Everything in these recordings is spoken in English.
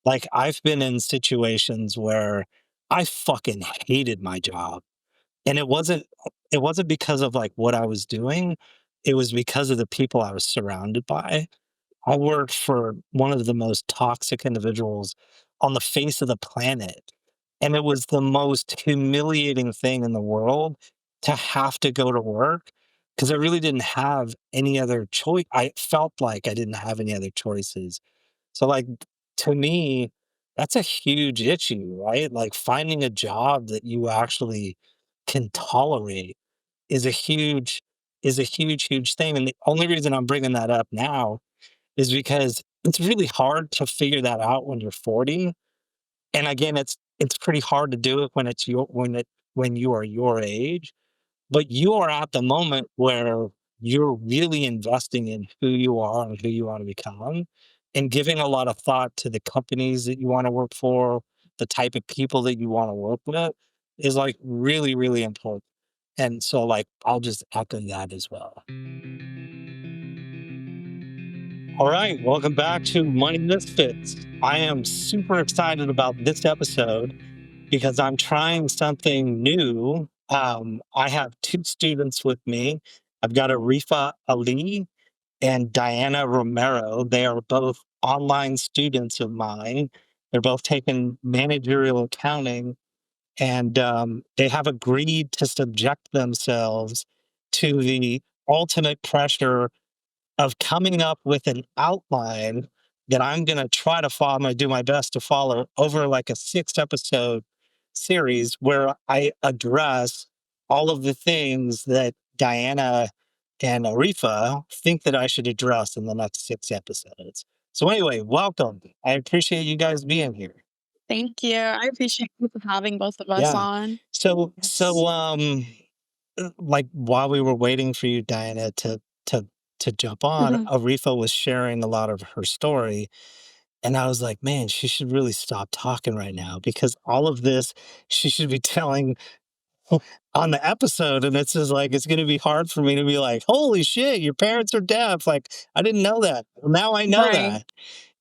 Like, I've been in situations where I fucking hated my job, and it wasn't because of, like, what I was doing, it was because of the people I was surrounded by. I worked for one of the most toxic individuals on the face of the planet, and it was the most humiliating thing in the world to have to go to work because I really didn't have any other choice. I felt like I didn't have any other choices. So, like, to me, that's a huge issue, right? Like, finding a job that you actually can tolerate is a huge huge thing, and the only reason I'm bringing that up now is because it's really hard to figure that out when you're 40, and again, it's pretty hard to do it when it's your when you are your age, but you are at the moment where you're really investing in who you are and who you wanna become, and giving a lot of thought to the companies that you wanna work for, the type of people that you wanna work with is, like, really, really important, and so, like, I'll just echo that as well. All right, welcome back to Money Misfits. I am super excited about this episode because I'm trying something new. I have two students with me. I've got Areefa Ali and Dayana Romero. They are both online students of mine. They're both taking managerial accounting, and they have agreed to subject themselves to the ultimate pressure of coming up with an outline that I'm going to try to follow. I'm going to do my best to follow over like a 6 episode series where I address all of the things that Diana and Areefa think that I should address in the next 6 episodes. So, anyway, welcome. I appreciate you guys being here. Thank you. I appreciate you for having both of us Yeah. on. So, Yes. so, like while we were waiting for you, Diana, to to jump on, Mhm. Arefa was sharing a lot of her story, and I was like, man, she should really stop talking right now because all of this she should be telling on the episode, and it's just like it's gonna be hard for me to be like, holy shit, your parents are deaf. Like I didn't know that. Well, now I know Right. that.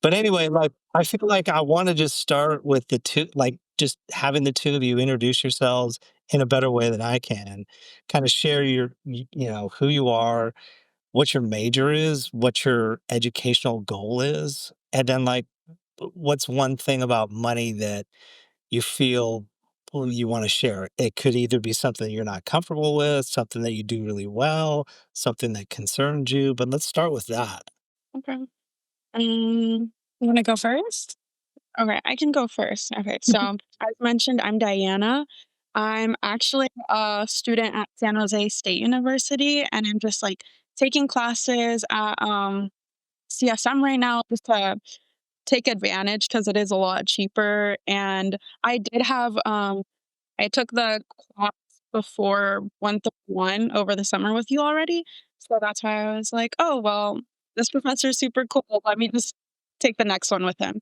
But anyway, like I feel like I want to just start with the two, like just having the two of you introduce yourselves in a better way than I can. Kind of share who you are, what your major is, what your educational goal is, and then like what's one thing about money that you feel you want to share. It could either be something you're not comfortable with, something that you do really well, something that concerns you. But let's start with that. Okay. You want to go first? Okay, I can go first. Okay, so as mentioned, I'm Diana. I'm actually a student at San Jose State University, and I'm just like taking classes at CSM right now just to take advantage because it is a lot cheaper. And I did have I took the class before 131 over the summer with you already, so that's why I was like, "Oh, well, this professor's super cool, let me just take the next one with him."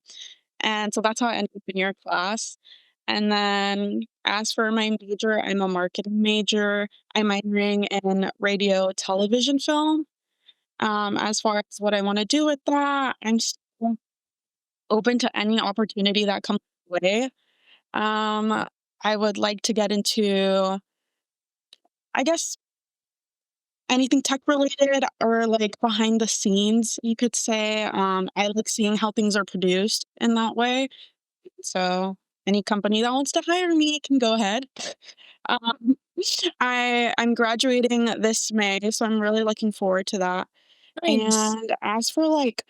And so that's how I ended up in your class. And then as for my major, I'm a marketing major. I'm minoring in radio, television, film. As far as what I wanna do with that, I'm still open to any opportunity that comes my way. Um, I would like to get into, I guess, anything tech related or like behind the scenes, you could say. I like seeing how things are produced in that way. So any company that wants to hire me can go ahead. Um, I'm graduating this May, so I'm really looking forward to that. Nice. And as for like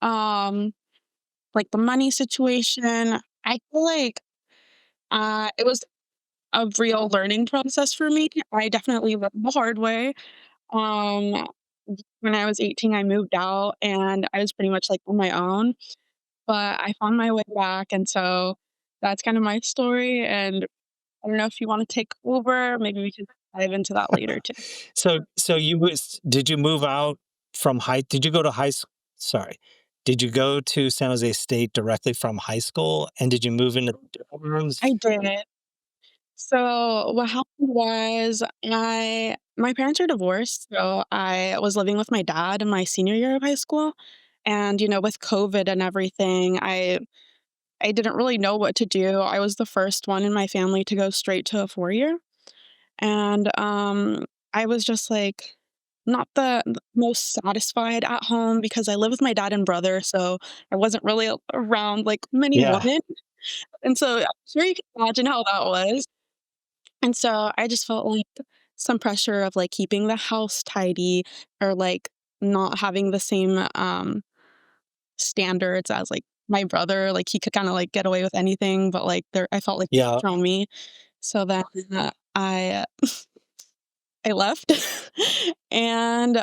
the money situation, I feel like it was a real learning process for me. I definitely learned the hard way. Um, when I was 18, I moved out and I was pretty much like on my own, but I found my way back. And so that's kind of my story. And I don't know if you want to take over. Maybe we can dive into that later too. So did you move out from high? Did you go to high? Sorry, did you go to San Jose State directly from high school, and did you move into dorms? I did. So what happened was my parents are divorced, so I was living with my dad in my senior year of high school. And with COVID and everything, I I didn't really know what to do. I was the first one in my family to go straight to a 4-year, and, I was just, like, not the most satisfied at home because I live with my dad and brother, so I wasn't really around, like, many Yeah. women, and so I'm sure you can imagine how that was. And so I just felt like some pressure of, like, keeping the house tidy or, like, not having the same, standards as, like, my brother. Like, he could kinda, like, get away with anything, but, like, there I felt like Yeah. pressure on me. So then, I left. And,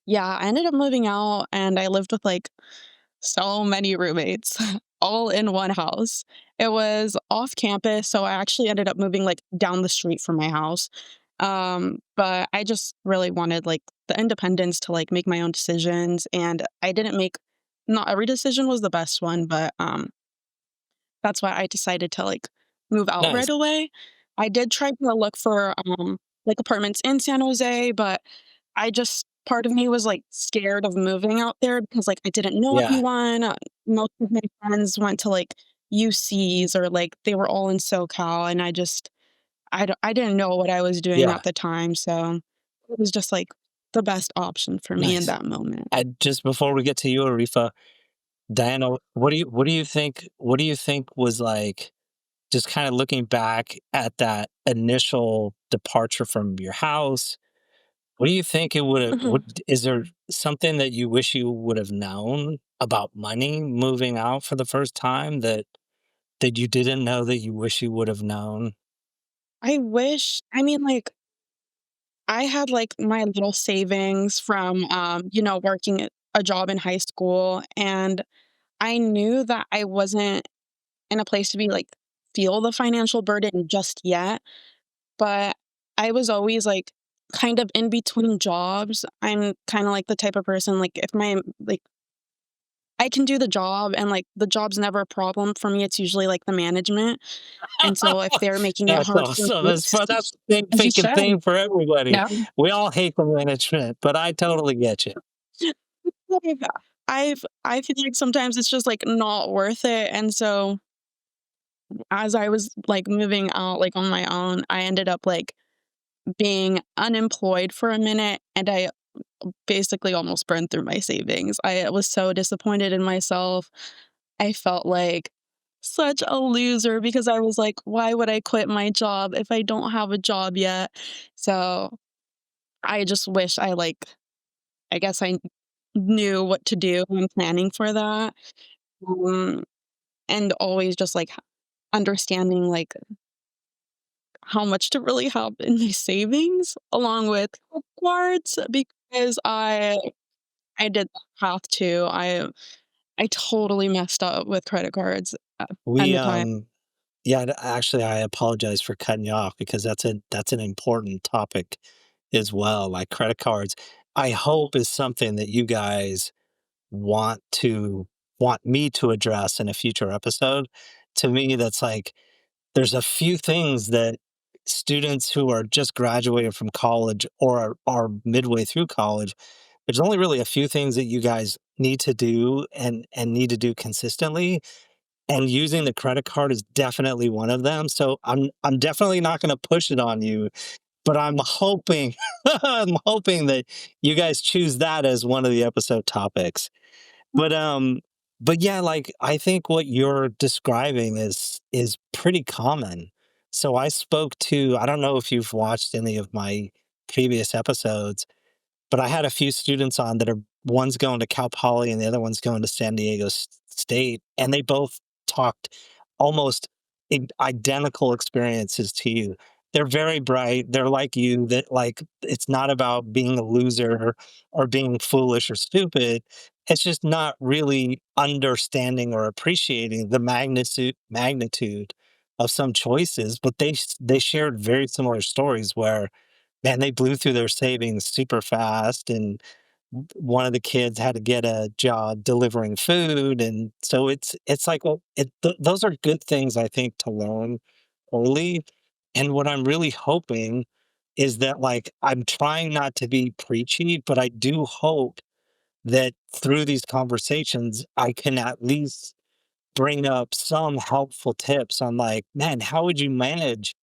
yeah, I ended up moving out, and I lived with, like, so many roommates, all in one house. It was off campus, so I actually ended up moving, like, down the street from my house. But I just really wanted, like, the independence to, like, make my own decisions, and I didn't make not every decision was the best one, but, that's why I decided to, like, move out right Nice. away. I did try to look for, like, apartments in San Jose, but I just part of me was, like, scared of moving out there because, like, I didn't know Yeah. anyone. Most of my friends went to, like, UCs or, like, they were all in SoCal, and I didn't know what I was doing Yeah. at the time, so it was just, like, the best option for me in Nice. that moment. And just before we get to you, Areefa, Diana, what do you think was like just kind of looking back at that initial departure from your house? What do you think it would have Mhm. what is there something that you wish you would have known about money moving out for the first time that you didn't know that you wish you would have known? I mean, like, I had, like, my little savings from, working at a job in high school, and I knew that I wasn't in a place to be, like, feel the financial burden just yet, but I was always, like, kind of in between jobs. I'm kinda, like, the type of person, like, if my like, I can do the job and, like, the job's never a problem for me, it's usually, like, the management, and so if they're making it That's hard for awesome. me That's the same as you thinking should. thing for everybody. Yeah. We all hate the management, but I totally get you. Like, I feel like sometimes it's just, like, not worth it, and so as I was, like, moving out, like, on my own, I ended up, like, being unemployed for a minute, and I basically almost burned through my savings. I was so disappointed in myself. I felt like such a loser because I was like, "Why would I quit my job if I don't have a job yet?" So, I just wish I guess I knew what to do when planning for that, um, and always just, like, understanding, like, how much to really have in my savings along with cards because I did have to. I totally messed up with credit cards and We the time. Yeah, actually I apologize for cutting you off because that's an important topic as well. Like credit cards, I hope is something that you guys want to want me to address in a future episode. To me, that's like there's a few things that students who are just graduating from college or are midway through college, there's only really a few things that you guys need to do and need to do consistently, and using the credit card is definitely one of them. So I'm definitely not going to push it on you, but I'm hoping I'm hoping that you guys choose that as one of the episode topics. But but yeah, like I think what you're describing is pretty common. So I don't know if you've watched any of my previous episodes, but I had a few students on that are one's going to Cal Poly and the other one's going to San Diego State, and they both talked almost identical experiences to you. They're very bright. They're like you, that like it's not about being a loser or being foolish or stupid. It's just not really understanding or appreciating the magnitude of some choices. But they shared very similar stories where man, they blew through their savings super fast, and one of the kids had to get a job delivering food, and so it's like, well, those are good things I think to learn early, and what I'm really hoping is that, like, I'm trying not to be preachy, but I do hope that through these conversations, I can at least bring up some helpful tips on like, man, how would you manage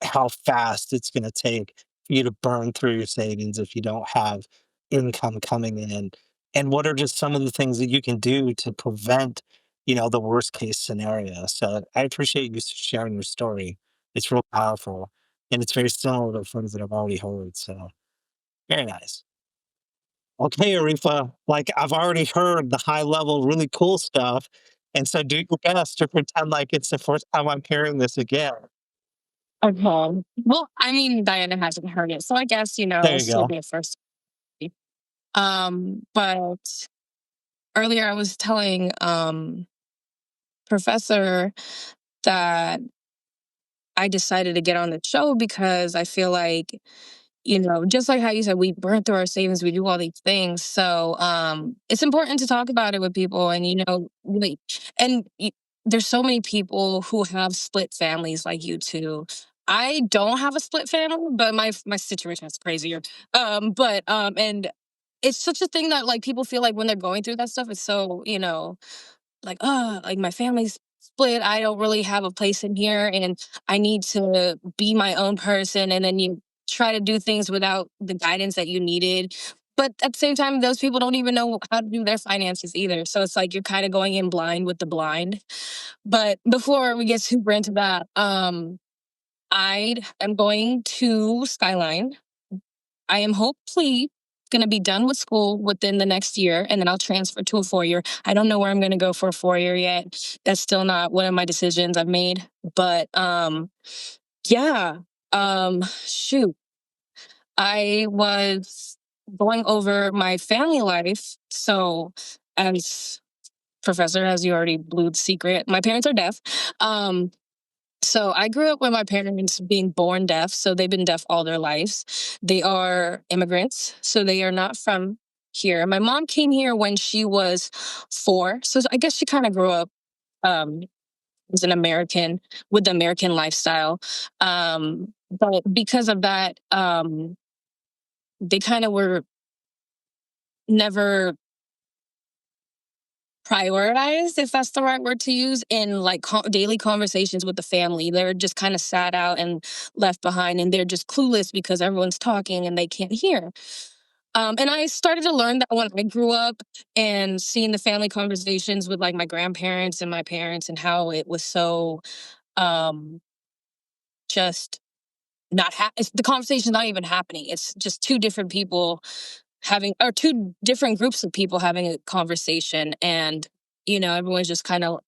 how fast it's going to take for you to burn through your savings if you don't have income coming in, and what are just some of the things that you can do to prevent the worst case scenario. So I appreciate you sharing your story. It's real powerful, and it's very similar to things that I've already heard. So very nice. Okay, Areefa, like I've already heard the high level really cool stuff, and so do your best to pretend like it's the first time I'm hearing this again. Okay. Well, I mean, Diana hasn't heard it, so I guess, There you this will go. be a first. But earlier I was telling Professor that I decided to get on the show because I feel like, just like how you said, we burn through our savings, we do all these things. So it's important to talk about it with people and, really, and there's so many people who have split families like you too. I don't have a split family, but my situation is crazier. And it's such a thing that like people feel like when they're going through that stuff, it's so, like, oh, like my family's split. I don't really have a place in here and I need to be my own person. And then you try to do things without the guidance that you needed. But at the same time, those people don't even know how to do their finances either. So it's like you're kind of going in blind with the blind. But before we get super into that, I am going to Skyline. I am hopefully going to be done with school within the next year, and then I'll transfer to a 4 year. I don't know where I'm going to go for a 4 year yet. That's still not one of my decisions I've made. But yeah, shoot, I was going over my family life. So, as professor, as you already blew the secret, my parents are deaf. Um, so I grew up with my parents being born deaf, so they've been deaf all their lives. They are immigrants, so they are not from here. My mom came here when she was 4, so I guess she kind of grew up um, as an American with the American lifestyle. But because of that, they kind of were never prioritized, if that's the right word to use, in like daily conversations with the family. They're just kind of sat out and left behind, and they're just clueless because everyone's talking and they can't hear. And I started to learn that when I grew up and seeing the family conversations with like my grandparents and my parents and how it was so um, just not the conversation's not even happening. It's just two different people having, or two different groups of people having a conversation, and everyone's just kind of,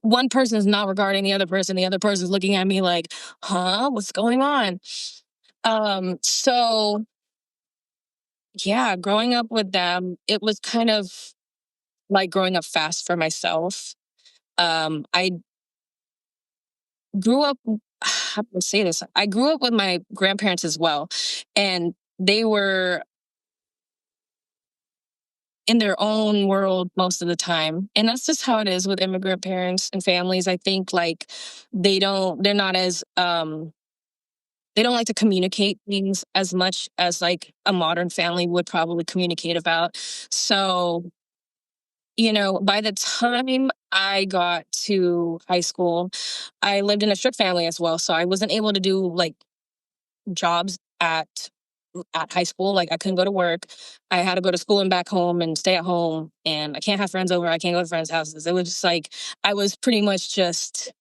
one person's not regarding the other person's looking at me like, huh, what's going on? So yeah, growing up with them, it was kind of like growing up fast for myself. I grew up, how do I say this? I grew up with my grandparents as well, and they were in their own world most of the time. And that's just how it is with immigrant parents and families. I think like they're not as they don't like to communicate things as much as like a modern family would probably communicate about. So, by the time I got to high school, I lived in a strict family as well. So I wasn't able to do like jobs at high school. Like I couldn't go to work. I had to go to school and back home and stay at home. And I can't have friends over. I can't go to friends' houses. It was just like I was pretty much just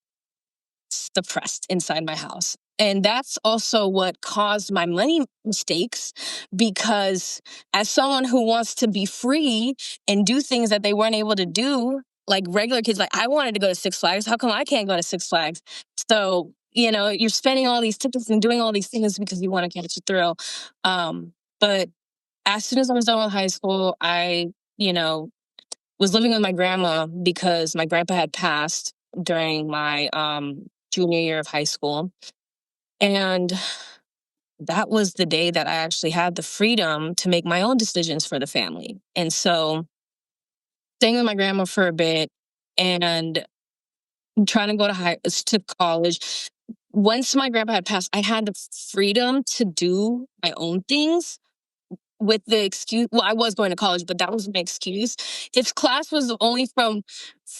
suppressed inside my house. And that's also what caused my money mistakes because as someone who wants to be free and do things that they weren't able to do, like regular kids, like I wanted to go to Six Flags. How come I can't go to Six Flags? So, you're spending all these tickets and doing all these things because you want to catch a thrill. But as soon as I was done with high school, I, you know, was living with my grandma because my grandpa had passed during my junior year of high school. And that was the day that I actually had the freedom to make my own decisions for the family. And so staying with my grandma for a bit and trying to go to college. Once my grandpa had passed, I had the freedom to do my own things with the excuse, well, I was going to college, but that was my excuse. If class was only from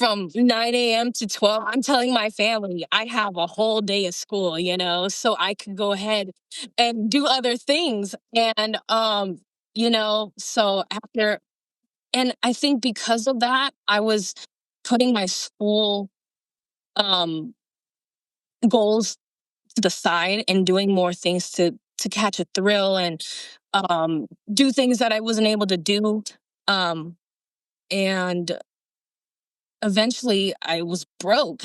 9 a.m. to 12, I'm telling my family I have a whole day of school, so I could go ahead and do other things. And so after, and I think because of that, I was putting my school um goals to the side and doing more things to catch a thrill and do things that I wasn't able to do. Um, and eventually I was broke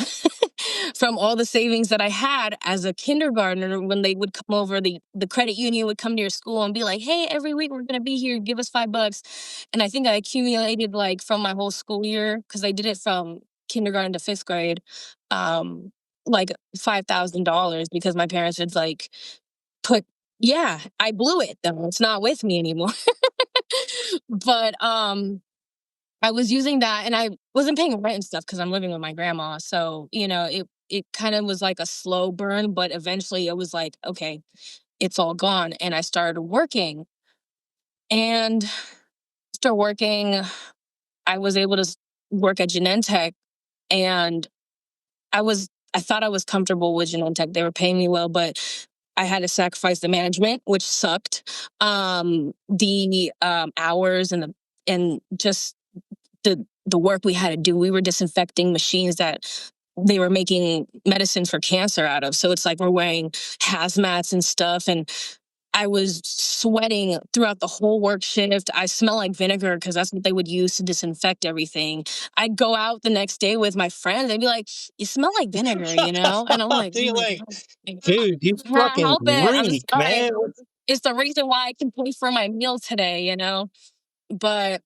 from all the savings that I had as a kindergartner. When they would come over, the credit union would come to your school and be like, hey, every week we're going to be here, give us $5. And I think I accumulated, like, from my whole school year, because I did it from kindergarten to fifth grade, um, like $5,000, because my parents had, like, put, yeah, I blew it though. It's not with me anymore. But I was using that, and I wasn't paying rent and stuff because I'm living with my grandma. So, it kind of was like a slow burn, but eventually it was like, okay, it's all gone. And I started working. And after working, I was able to work at Genentech, and I thought I was comfortable with Genentech. They were paying me well, but I had to sacrifice the management, which sucked. The hours and just the work we had to do. We were disinfecting machines that they were making medicine for cancer out of. So it's like we're wearing hazmats and stuff. And I was sweating throughout the whole work shift. I smell like vinegar because that's what they would use to disinfect everything. I'd go out the next day with my friends. They'd be like, you smell like vinegar, And I'm like, oh You're my like, God. dude, you I can't fucking help it. I'm reek, sorry. man. It's the reason why I can pay for my meal today. But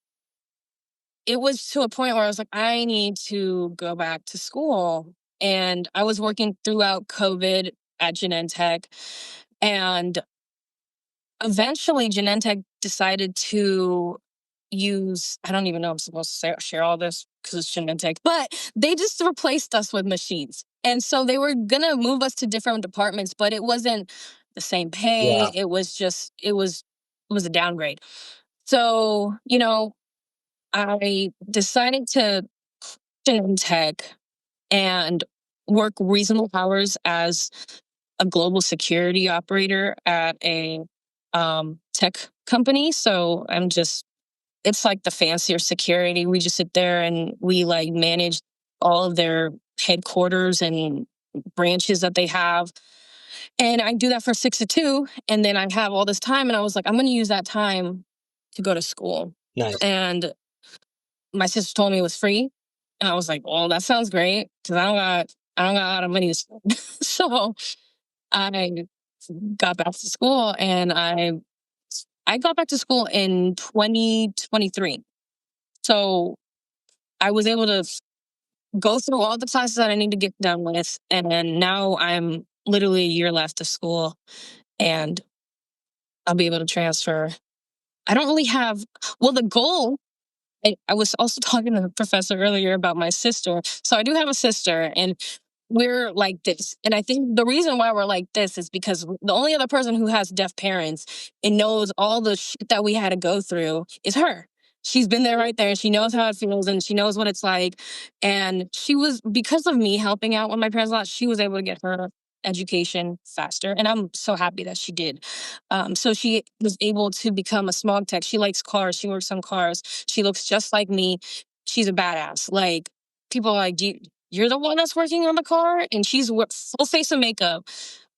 it was to a point where I was like, I need to go back to school. And I was working throughout COVID at Genentech. And eventually, Genentech decided to use, I don't even know if I'm supposed to share all this because it's Genentech, but they just replaced us with machines. And so they were going to move us to different departments, but it wasn't the same pay. Yeah, It was a downgrade. So, I decided to in tech and work reasonable hours as a global security operator at a tech company. So it's like the fancier security. We just sit there and we, like, manage all of their headquarters and branches that they have. And I do that for 6 to 2. And then I have all this time. And I was like, I'm going to use that time to go to school. nice. And my sister told me it was free. And I was like, well, that sounds great because I don't got a lot of money to spend. So I got back to school, and I got back to school in 2023. So I was able to go through all the classes that I need to get done with. And then now I'm literally a year left of school, and I'll be able to transfer. I don't really have, well, the goal, I was also talking to the professor earlier about my sister. So I do have a sister, and we're like this. And I think the reason why we're like this is because the only other person who has deaf parents and knows all the shit that we had to go through is her. She's been there right there, and she knows how it feels, and she knows what it's like. And she was, because of me helping out with my parents a lot, she was able to get her education faster. And I'm so happy that she did. So she was able to become a smog tech. She likes cars. She works on cars. She looks just like me. She's a badass. Like, people are like, you're the one that's working on the car? And she's full face of makeup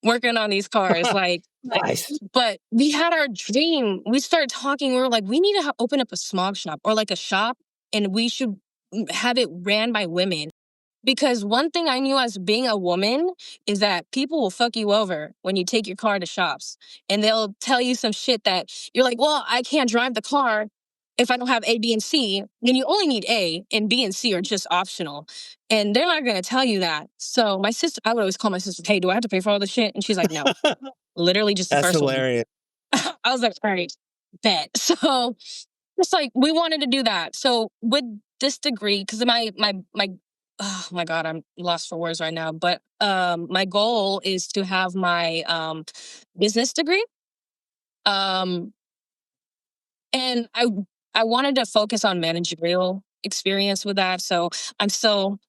working on these cars. Like, Nice. but we had our dream. We started talking. We were like, we need to open up a smog shop, or like a shop, and we should have it ran by women. Because one thing I knew as being a woman is that people will fuck you over when you take your car to shops. And they'll tell you some shit that you're like, well, I can't drive the car if I don't have A, B, and C. Then you only need A, and B and C are just optional. And they're not going to tell you that. So my sister, I would always call my sister, hey, do I have to pay for all this shit? And she's like, no, literally just the That's first one. hilarious. I was like, all right, bet. So it's like we wanted to do that. So with this degree, because my oh my God, I'm lost for words right now. But my goal is to have my business degree. Um And I wanted to focus on managerial experience with that. So I'm still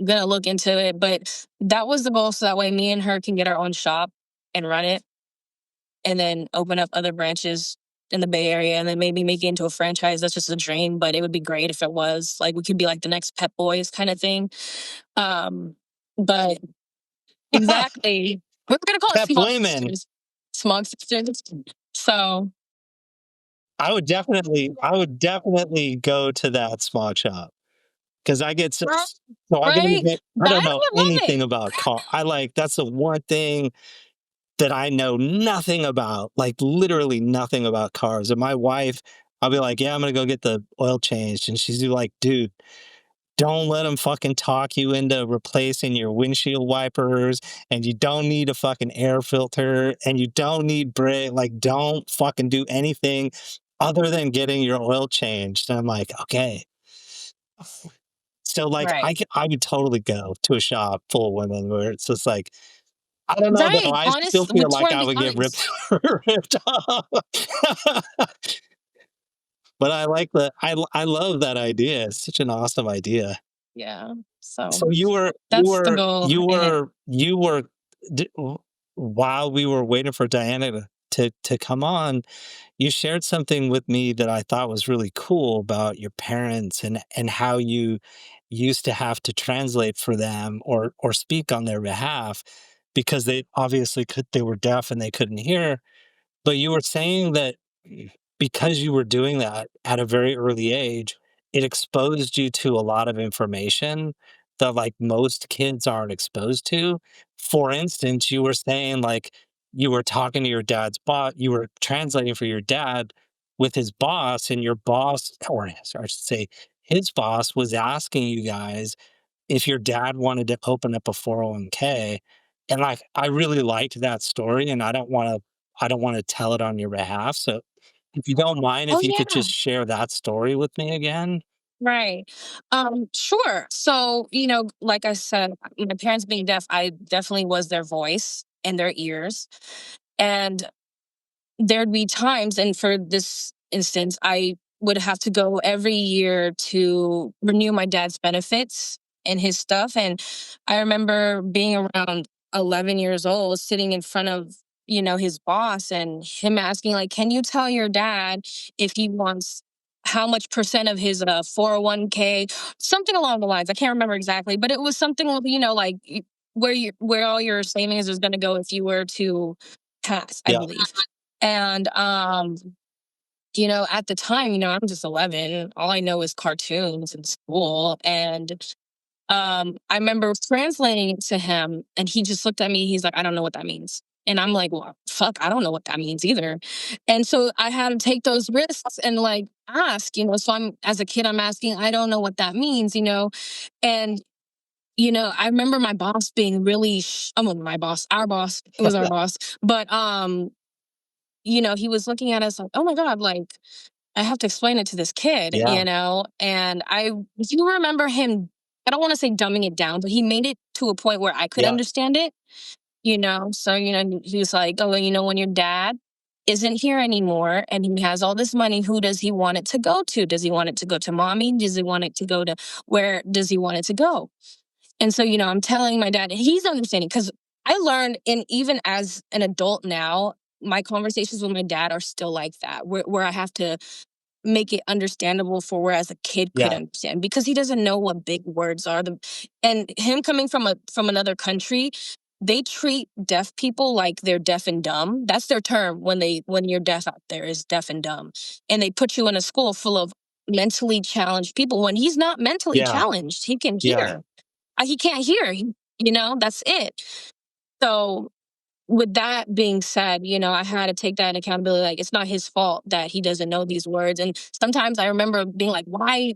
gonna look into it. But that was the goal. So that way me and her can get our own shop and run it and then open up other branches in the Bay Area and then maybe make it into a franchise. That's just a dream, but it would be great if it was. Like we could be like the next Pep Boys kind of thing. But exactly. We're gonna call it Pep Smog women. Sisters. Smog Sisters. So I would definitely go to that small shop because I get so, right, so I can right? get, I don't Diana know would love anything it. about car. That's the one thing that I know nothing about, like literally nothing about cars. And my wife, I'll be like, yeah, I'm gonna go get the oil changed, and she's like, dude, don't let them fucking talk you into replacing your windshield wipers, and you don't need a fucking air filter, and you don't need brake. Like, don't fucking do anything other than getting your oil changed. And I'm like, okay. So like, Right. I could totally go to a shop full of women where it's just like, I don't know though. Right. I still Honest, feel we just like want to I be would get ripped honest. ripped off. But I like I love that idea. It's such an awesome idea. Yeah. So So that's the goal. And you were while we were waiting for Diana to come on, you shared something with me that I thought was really cool about your parents and how you used to have to translate for them or speak on their behalf because they obviously they were deaf and they couldn't hear. But you were saying that because you were doing that at a very early age, it exposed you to a lot of information that like most kids aren't exposed to. For instance, you were saying like you were talking to your dad's boss, you were translating for your dad with his boss, and your boss, or sorry, I should say, his boss was asking you guys if your dad wanted to open up a 401k. And like I really liked that story, and I don't want to tell it on your behalf. So if you don't mind, oh if you could yeah. just share that story with me again. Right. Sure. So, like I said, my parents being deaf, I definitely was their voice and their ears. And there'd be times, and for this instance, I would have to go every year to renew my dad's benefits and his stuff. And I remember being around 11 years old, sitting in front of, his boss and him asking, like, can you tell your dad if he wants how much percent of his 401k, something along the lines. I can't remember exactly, but it was something, like where all your savings is going to go if you were to pass, I Yeah. believe. And at the time, I'm just 11. All I know is cartoons in school. And I remember translating it to him, and he just looked at me. He's like, I don't know what that means. And I'm like, well, fuck, I don't know what that means either. And so I had to take those risks and like ask, So as a kid, I'm asking, I don't know what that means. And I remember my boss being really, my boss, our boss, it was our boss, but he was looking at us like, oh my God, like I have to explain it to this kid, Yeah. And I do remember him, I don't want to say dumbing it down, but he made it to a point where I could Yeah. understand it, So, he was like, oh, when your dad isn't here anymore and he has all this money, who does he want it to go to? Does he want it to go to mommy? Does he want it to go to where does he want it to go? And so, I'm telling my dad, and he's understanding because I learned, and even as an adult now, my conversations with my dad are still like that, where I have to make it understandable for whereas a kid could Yeah. understand because he doesn't know what big words are. And him coming from another country, they treat deaf people like they're deaf and dumb. That's their term when you're deaf out there is deaf and dumb. And they put you in a school full of mentally challenged people when he's not mentally Yeah. challenged. He can Yeah. hear. He can't hear. That's it. So with that being said, I had to take that in accountability. Like it's not his fault that he doesn't know these words. And sometimes I remember being like, why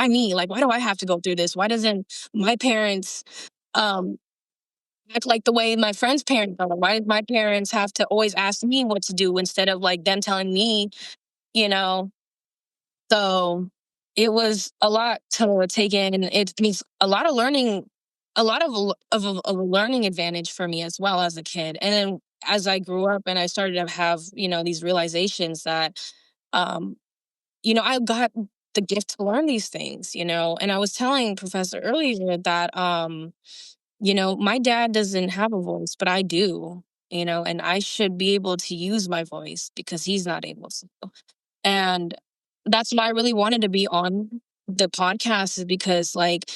me? Like, why do I have to go through this? Why doesn't my parents um act like the way my friends' parents are? Why did my parents have to always ask me what to do instead of like them telling me, you know? So it was a lot to take in, and it means a lot of learning, a lot of a learning advantage for me as well as a kid. And then as I grew up and I started to have, these realizations that I got the gift to learn these things, and I was telling Professor earlier that, my dad doesn't have a voice, but I do, and I should be able to use my voice because he's not able to. And that's why I really wanted to be on the podcast, is because, like,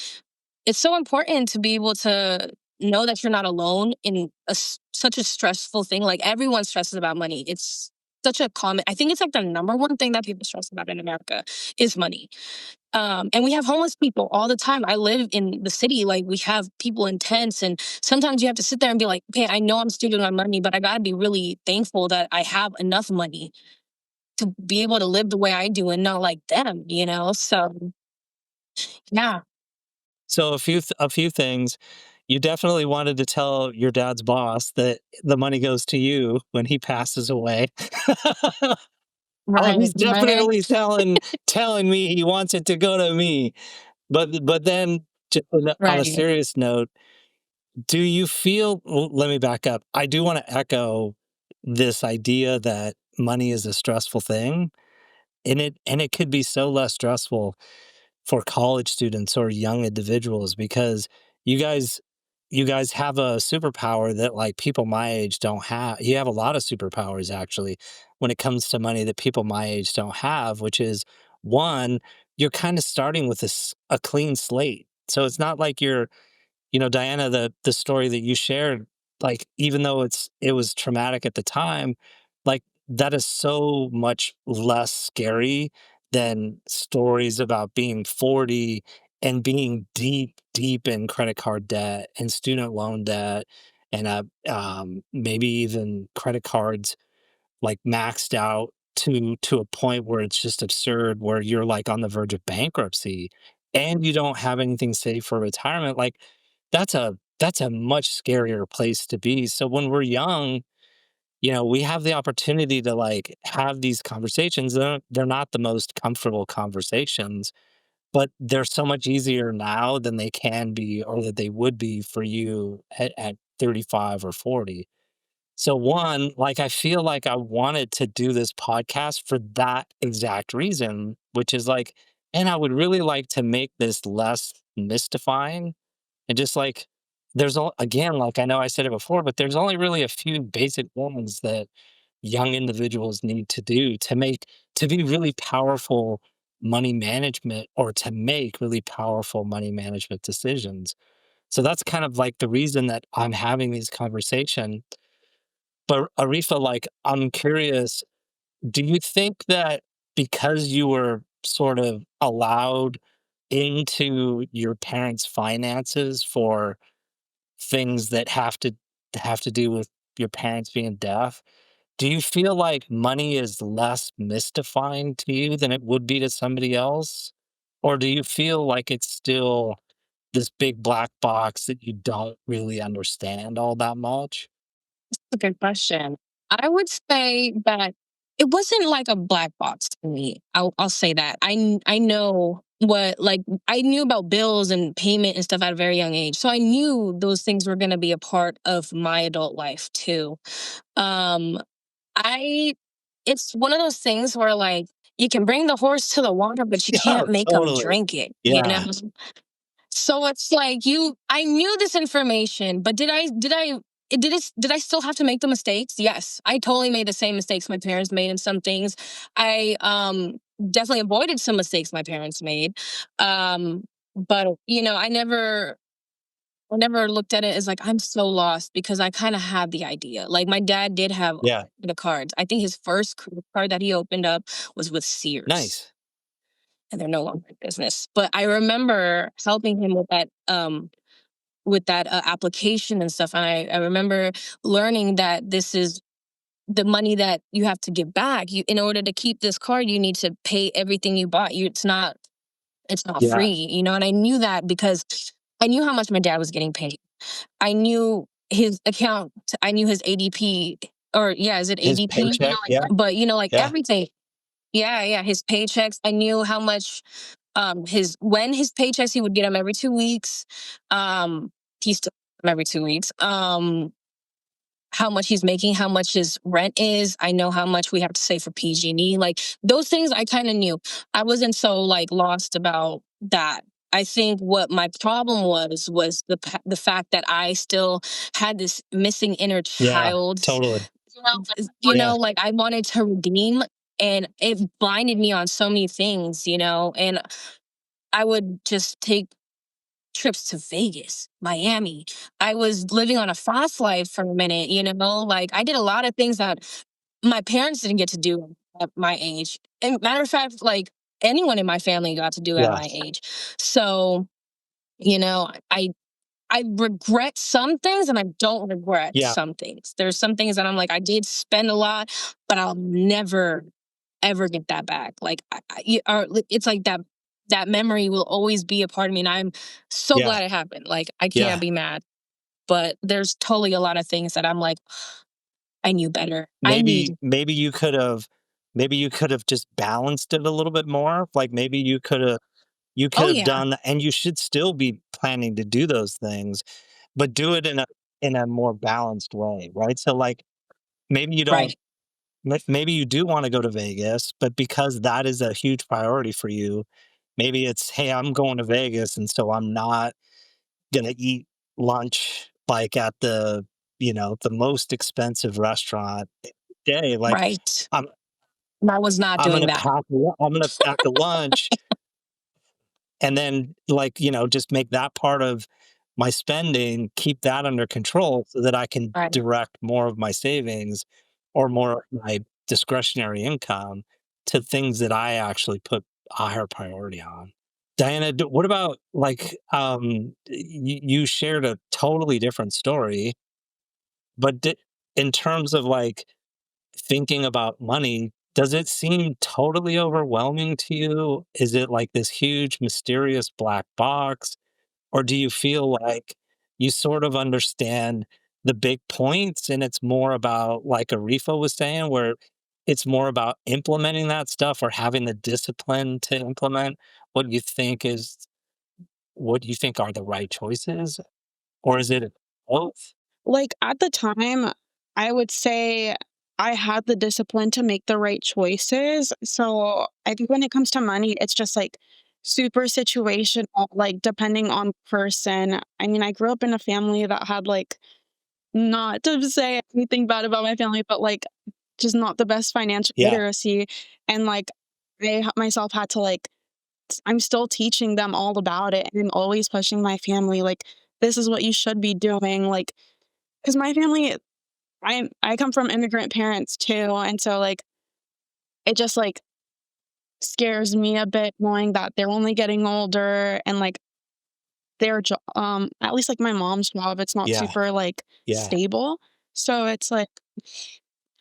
it's so important to be able to know that you're not alone in such a stressful thing. Like, everyone stresses about money. It's such a common, I think it's like the number one thing that people stress about in America is money. And we have homeless people all the time. I live in the city, like, we have people in tents, and sometimes you have to sit there and be like, okay, I know I'm stealing my money, but I got to be really thankful that I have enough money to be able to live the way I do and not like them. So yeah. So a few things. You definitely wanted to tell your dad's boss that the money goes to you when he passes away. Oh, Right, he's right, definitely telling me he wants it to go to me. But then, just on a right. serious note, do you feel? Well, let me back up. I do want to echo this idea that money is a stressful thing, and it could be so less stressful for college students or young individuals because you guys you guys have a superpower that like people my age don't have. You have a lot of superpowers actually when it comes to money that people my age don't have, which is one, you're kind of starting with a clean slate. So it's not like you're, Diana, the story that you shared, like even though it was traumatic at the time, like that is so much less scary than stories about being 40 and being deep, deep in credit card debt and student loan debt and maybe even credit cards like maxed out to a point where it's just absurd, where you're like on the verge of bankruptcy and you don't have anything saved for retirement. Like that's a much scarier place to be. So when we're young, we have the opportunity to like have these conversations. They're not the most comfortable conversations, but they're so much easier now than they can be or that they would be for you at 35 or 40. So one, like I feel like I wanted to do this podcast for that exact reason, which is like, and I would really like to make this less mystifying and just like again, like I know I said it before, but there's only really a few basic ones that young individuals need to do to be really powerful money management or to make really powerful money management decisions. So that's kind of like the reason that I'm having these conversations. But Areefa, like, I'm curious, do you think that because you were sort of allowed into your parents' finances for things that have to do with your parents being deaf, do you feel like money is less mystifying to you than it would be to somebody else? Or do you feel like it's still this big black box that you don't really understand all that much? A good question. I would say that it wasn't like a black box to me. I'll say that. I know what, like, I knew about bills and payment and stuff at a very young age. So I knew those things were going to be a part of my adult life too. Um I It's one of those things where, like, you can bring the horse to the water but you Yeah, can't make him totally. drink it. Yeah. So it's like, I knew this information, but did I still have to make the mistakes? Yes. I totally made the same mistakes my parents made in some things. I definitely avoided some mistakes my parents made. But I never looked at it as like I'm so lost, because I kind of had the idea. Like, my dad did have Yeah. the cards. I think his first credit card that he opened up was with Sears, Nice. and they're no longer in business. But I remember helping him with that application and stuff. And I remember learning that this is the money that you have to give back. In order to keep this card, you need to pay everything you bought. It's not Yeah. free. And I knew that because I knew how much my dad was getting paid. I knew his account. I knew his ADP, or yeah, is it His ADP? paycheck, yeah, But like yeah. everything. Yeah, yeah, his paychecks. I knew how much his when his paychecks, he would get them every 2 weeks. He still get 'em every 2 weeks. how much he's making, how much his rent is. I know how much we have to save for PG&E. Like those things I kind of knew. I wasn't so like lost about that. I think what my problem was the fact that I still had this missing inner Yeah, child. totally. Yeah, Like I wanted to redeem, and it blinded me on so many things, and I would just take trips to Vegas, Miami. I was living on a fast life for a minute, like I did a lot of things that my parents didn't get to do at my age. And matter of fact, like anyone in my family got to do at yeah, my age. So, I regret some things and I don't regret yeah, some things. There's some things that I'm like, I did spend a lot, but I'll never ever get that back. Like, it's like that memory will always be a part of me, and I'm so yeah, glad it happened. Like, I can't yeah. be mad. But there's totally a lot of things that I'm like, I knew better. I Maybe need. maybe you could have just balanced it a little bit more. Like maybe you could Oh have yeah, done, and you should still be planning to do those things, but do it in a more balanced way, right? So like maybe you don't right, maybe you do want to go to Vegas, but because that is a huge priority for you, maybe it's, hey, I'm going to Vegas, and so I'm not gonna eat lunch like at the most expensive restaurant day. Like right. I'm I was not doing that. I'm gonna pack a lunch and then like, just make that part of my spending, keep that under control so that I can Right. direct more of my savings or more of my discretionary income to things that I actually put a higher priority on. Diana, what about like you shared a totally different story, but in terms of like thinking about money, does it seem totally overwhelming to you? Is it like this huge mysterious black box? Or do you feel like you sort of understand the big points and it's more about, like Areefa was saying, where it's more about implementing that stuff or having the discipline to implement what you think is what you think are the right choices? Or is it both? Like, at the time, I would say I had the discipline to make the right choices. So I think when it comes to money, it's just like super situational, like depending on person. I mean, I grew up in a family that had like, not to say anything bad about my family, but like just not the best financial Yeah, literacy. And like myself had to like I'm still teaching them all about it, and I'm always pushing my family like this is what you should be doing. Like, because my family, I come from immigrant parents too, and so, like, it just, like, scares me a bit knowing that they're only getting older and, like, at least, like, my mom's job, it's not yeah, super, like, yeah, stable. So it's, like,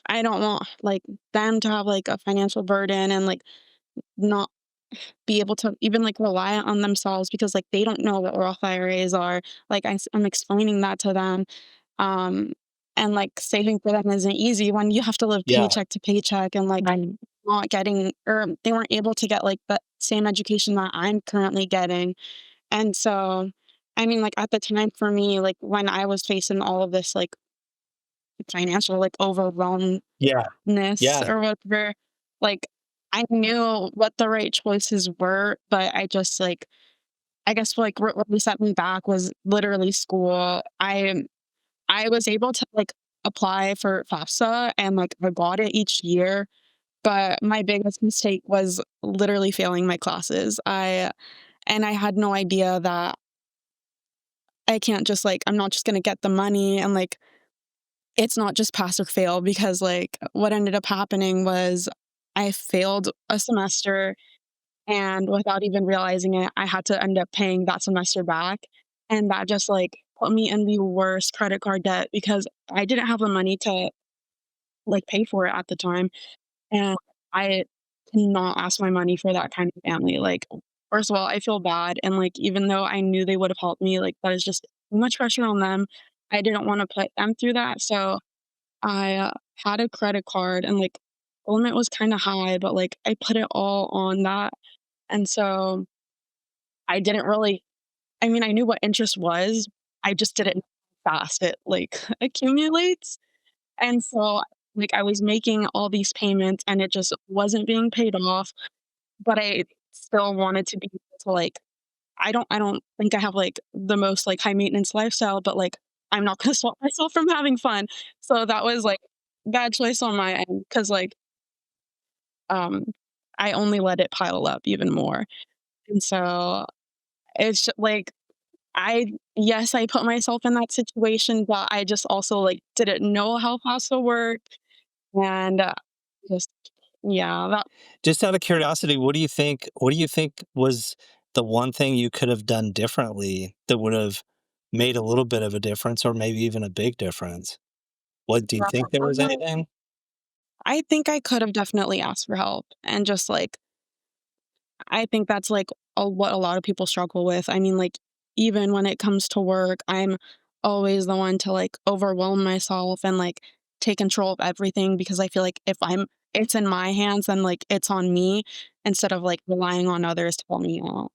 I don't want, like, them to have, like, a financial burden and, like, not be able to even, like, rely on themselves because, like, they don't know what Roth IRAs are. Like, I'm explaining that to them. Um, and like saving for them isn't easy when you have to live yeah, paycheck to paycheck and like Right. not getting or they weren't able to get like the same education that I'm currently getting. And so, I mean, like at the time for me, like when I was facing all of this like financial like overwhelmness yeah, yeah, or whatever, like I knew what the right choices were, but I just like I guess like what really set me back was literally school. I was able to, like, apply for FAFSA and, like, I got it each year, but my biggest mistake was literally failing my classes. I had no idea that I can't just, like I'm not just gonna get the money and, like, it's not just pass or fail because, like, what ended up happening was I failed a semester, and without even realizing it, I had to end up paying that semester back, and that just, like, put me in the worst credit card debt because I didn't have the money to like, pay for it at the time, and I cannot ask my money for that kind of family, like, first of all, I feel bad, and, like, even though I knew they would have helped me, like, that is just too much pressure on them. I didn't wanna put them through that, so I, had a credit card and, like, the limit was kinda high, but, like, I put it all on that, and so I didn't really I mean, I knew what interest was, I just didn't know how fast it, like, accumulates. And so, like, I was making all these payments and it just wasn't being paid off, but I still wanted to be able to, like, I don't think I have, like, the most, like, high maintenance lifestyle, but, like, I'm not gonna stop myself from having fun. So that was, like, bad choice on my end because um, I only let it pile up even more. And so it's like I yes, I put myself in that situation, but I just also, like, didn't know how FAFSA worked and, just yeah, that Just out of curiosity, what do you think was the one thing you could have done differently that would have made a little bit of a difference or maybe even a big difference? What do you think there was anything? I think I could have definitely asked for help and just, like I think that's, like, what a lot of people struggle with. I mean, like, even when it comes to work, I'm always the one to, like, overwhelm myself and, like, take control of everything because I feel like if it's in my hands, then, like, it's on me instead of, like, relying on others to help me out.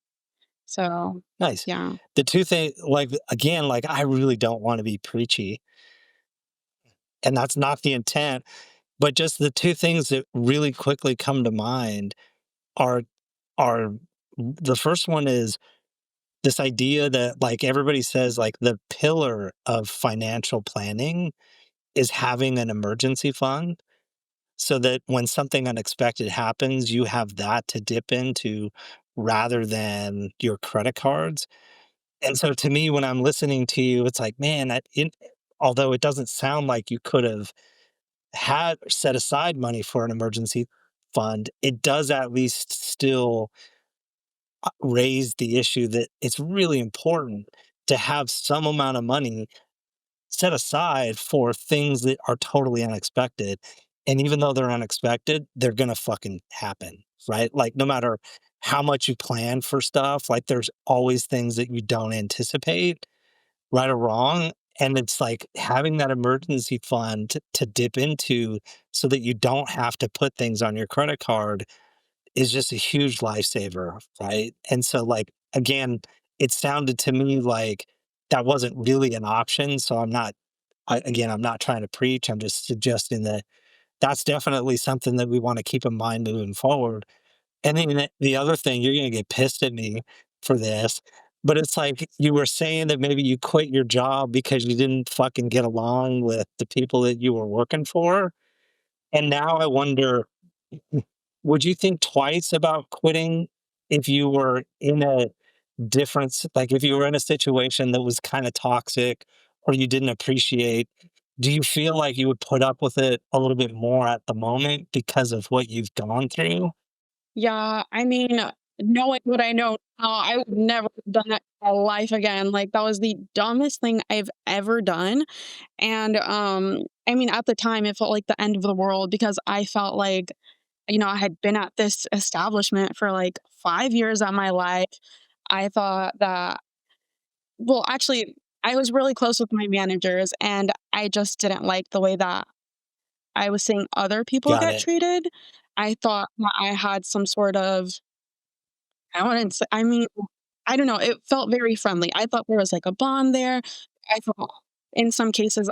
So, Nice. yeah. The 2 thing like, again, like, I really don't wanna be preachy, and that's not the intent, but just the 2 things that really quickly come to mind are are the first one is this idea that, like, everybody says, like, the pillar of financial planning is having an emergency fund so that when something unexpected happens, you have that to dip into rather than your credit cards. And so to me, when I'm listening to you, it's like, man, although it doesn't sound like you could have had set aside money for an emergency fund, it does at least still raise the issue that it's really important to have some amount of money set aside for things that are totally unexpected. And even though they're unexpected, they're gonna fucking happen, right? Like no matter how much you plan for stuff, like there's always things that you don't anticipate, right or wrong. And it's like having that emergency fund to dip into so that you don't have to put things on your credit card is just a huge lifesaver, right? And so, like, again, it sounded to me like that wasn't really an option. So I'm not trying to preach. I'm just suggesting that that's definitely something that we want to keep in mind moving forward. And then the other thing, you're going to get pissed at me for this, but it's like you were saying that maybe you quit your job because you didn't fucking get along with the people that you were working for. And now I wonder, would you think twice about quitting if you were in a like if you were in a situation that was kind of toxic or you didn't appreciate, do you feel like you would put up with it a little bit more at the moment because of what you've gone through? Yeah, I mean, knowing what I know now, I would never have done that in my life again. Like, that was the dumbest thing I've ever done. And, I mean, at the time, it felt like the end of the world because I felt like, I had been at this establishment for like 5 years of my life. I thought that well, actually, I was really close with my managers, and I just didn't like the way that I was seeing other people Got get it. treated. I thought that I had some sort of I wouldn't say I mean, I don't know, it felt very friendly. I thought there was, like, a bond there. I thought in some cases,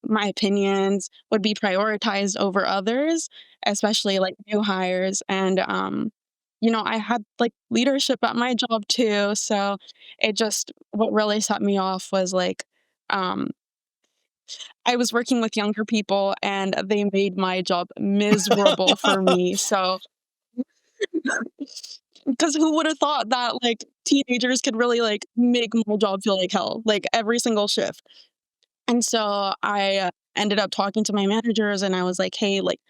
my opinions would be prioritized over others, especially, like, new hires, and, I had, like, leadership at my job too, so it just what really set me off was, like, um, I was working with younger people, and they made my job miserable for me, so because who would have thought that, like, teenagers could really, like, make my job feel like hell, like, every single shift. And so I, ended up talking to my managers, and I was like, "Hey, like,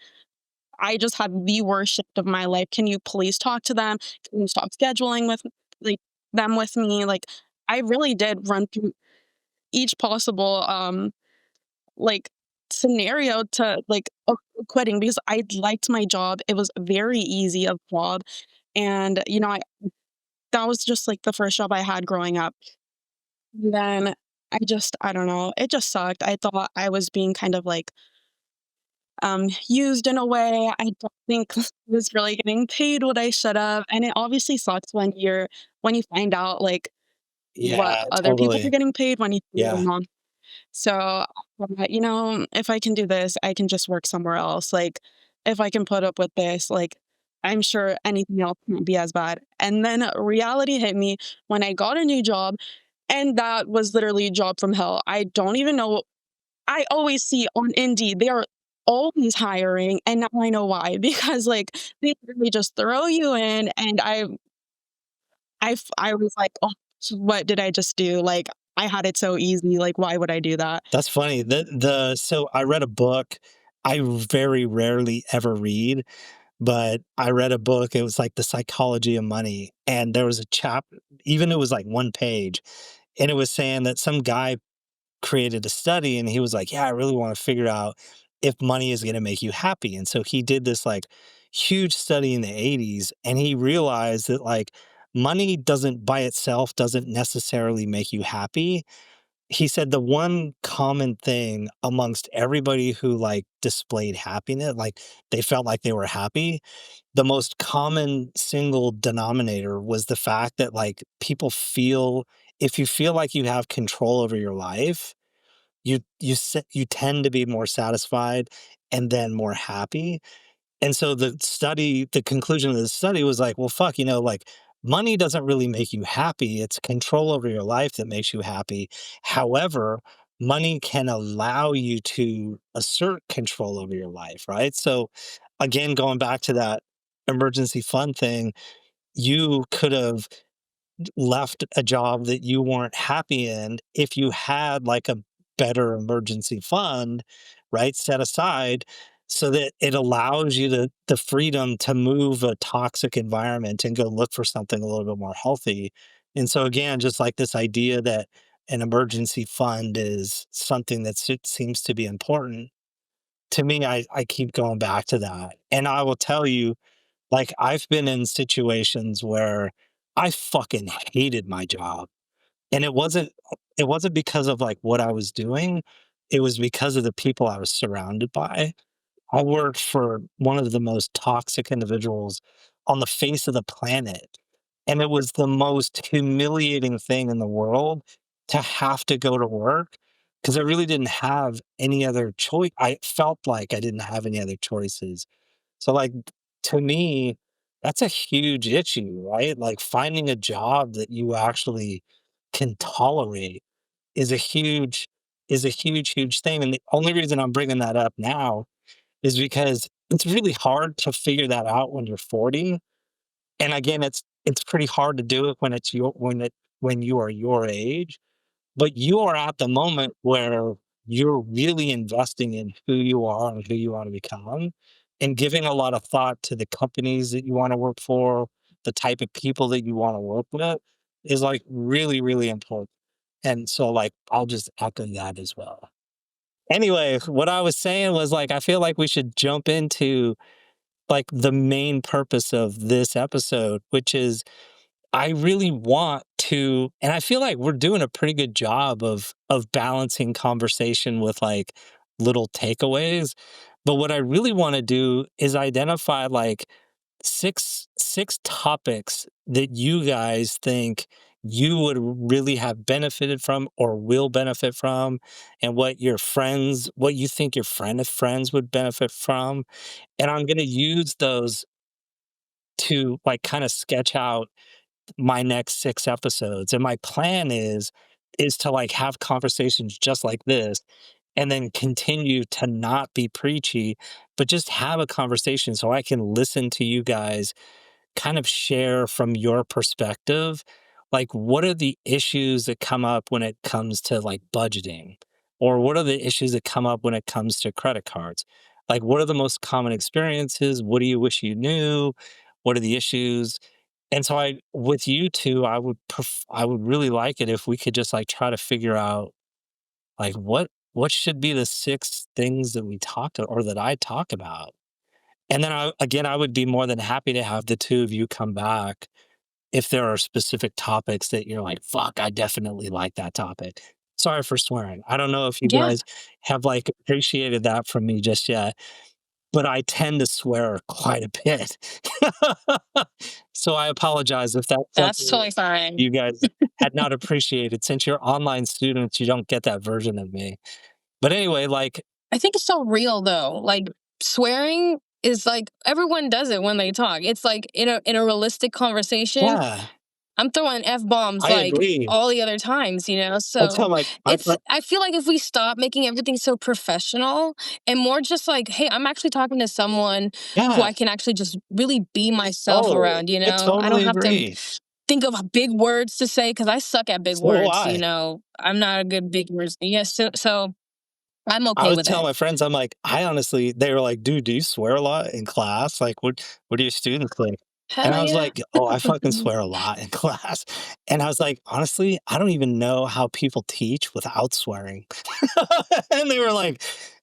I just had the worst shift of my life. Can you please talk to them? Can you stop scheduling with, like, them with me?" Like, I really did run through each possible, like, scenario to, like, quitting because I liked my job. It was very easy of job, and, I that was just, like, the first job I had growing up. Then I don't know, it just sucked. I thought I was being kind of, like, used in a way. I don't think I was really getting paid what I should have, and it obviously sucks when you find out, like, what Yeah, other people are totally. getting paid when you see Yeah. them on. So, if I can do this, I can just work somewhere else. Like, if I can put up with this, like, I'm sure anything else won't be as bad. And then reality hit me when I got a new job, and that was literally a job from hell. I don't even know. I always see on Indeed, they are always hiring, and now I know why. Because, like, they literally just throw you in, and I was like, "Oh, what did I just do?" Like, I had it so easy, like, why would I do that? That's funny. So I read a book. I very rarely ever read, but I read a book. It was like The Psychology of Money, and there was a chap. Even it was like one page, and it was saying that some guy created a study, and he was like, "Yeah, I really want to figure out if money is going to make you happy." And so he did this like huge study in the 80s, and he realized that like money doesn't by itself doesn't necessarily make you happy. He said the one common thing amongst everybody who like displayed happiness, like they felt like they were happy, the most common single denominator was the fact that like people feel, if you feel like you have control over your life, you tend to be more satisfied and then more happy. And so the conclusion of the study was like, well, fuck, like money doesn't really make you happy. It's control over your life that makes you happy. However, money can allow you to assert control over your life, right? So, again, going back to that emergency fund thing, you could have left a job that you weren't happy in if you had like a better emergency fund, right, set aside so that it allows you the freedom to move a toxic environment and go look for something a little bit more healthy. And so again, just like this idea that an emergency fund is something that seems to be important to me, I keep going back to that. And I will tell you, like, I've been in situations where I fucking hated my job, and it wasn't because of, like, what I was doing, it was because of the people I was surrounded by. I worked for one of the most toxic individuals on the face of the planet, and it was the most humiliating thing in the world to have to go to work because I really didn't have any other choice. I felt like I didn't have any other choices. So, like, to me, that's a huge issue, right? Like, finding a job that you actually can tolerate is a huge huge thing, and the only reason I'm bringing that up now is because it's really hard to figure that out when you're 40, and again, it's pretty hard to do it when you are your age, but you are at the moment where you're really investing in who you are and who you want to become and giving a lot of thought to the companies that you want to work for, the type of people that you want to work with is like really, really important. And so like I'll just echo that as well. Anyway, what I was saying was like I feel like we should jump into like the main purpose of this episode, which is I really want to, and I feel like we're doing a pretty good job of balancing conversation with like little takeaways. But what I really want to do is identify like six topics that you guys think you would really have benefited from or will benefit from, and what you think your friends would benefit from. And I'm going to use those to like kind of sketch out my next 6 episodes, and my plan is to, like, have conversations just like this, and then continue to not be preachy, but just have a conversation so I can listen to you guys kind of share from your perspective, like, what are the issues that come up when it comes to, like, budgeting? Or what are the issues that come up when it comes to credit cards? Like, what are the most common experiences? What do you wish you knew? What are the issues? And so with you 2, I would really like it if we could just, like, try to figure out, like, what should be the 6 things that we talked or that I talk about? And then I would be more than happy to have the 2 of you come back if there are specific topics that you're like, "Fuck, I definitely like that topic." Sorry for swearing. I don't know if you Yeah. guys have, like, appreciated that from me just yet. but I tend to swear quite a bit. So I apologize if that's That's something totally fine. you guys had not appreciated. Since you're online students, you don't get that version of me. But anyway, like, I think it's so real though. Like swearing is like everyone does it when they talk. It's like in a realistic conversation, yeah, I'm throwing F bombs I like agree. all the other times, you know? I So tell my it's, friend, I feel like if we stop making everything so professional and more just like, hey, I'm actually talking to someone who yeah, I can actually just really be myself oh, around, you I know? I don't totally have to agree. think of big words to say because I suck at big So do words, you I. know? I'm not a good big words. Yes. So I'm I okay was with telling it. my friends, I'm like, I honestly, they were like, dude, do you swear a lot in class? Like, what do your students think? And Hell I was yeah. like, oh, I fucking swear a lot in class. And I was like, honestly, I don't even know how people teach without swearing. And they were like,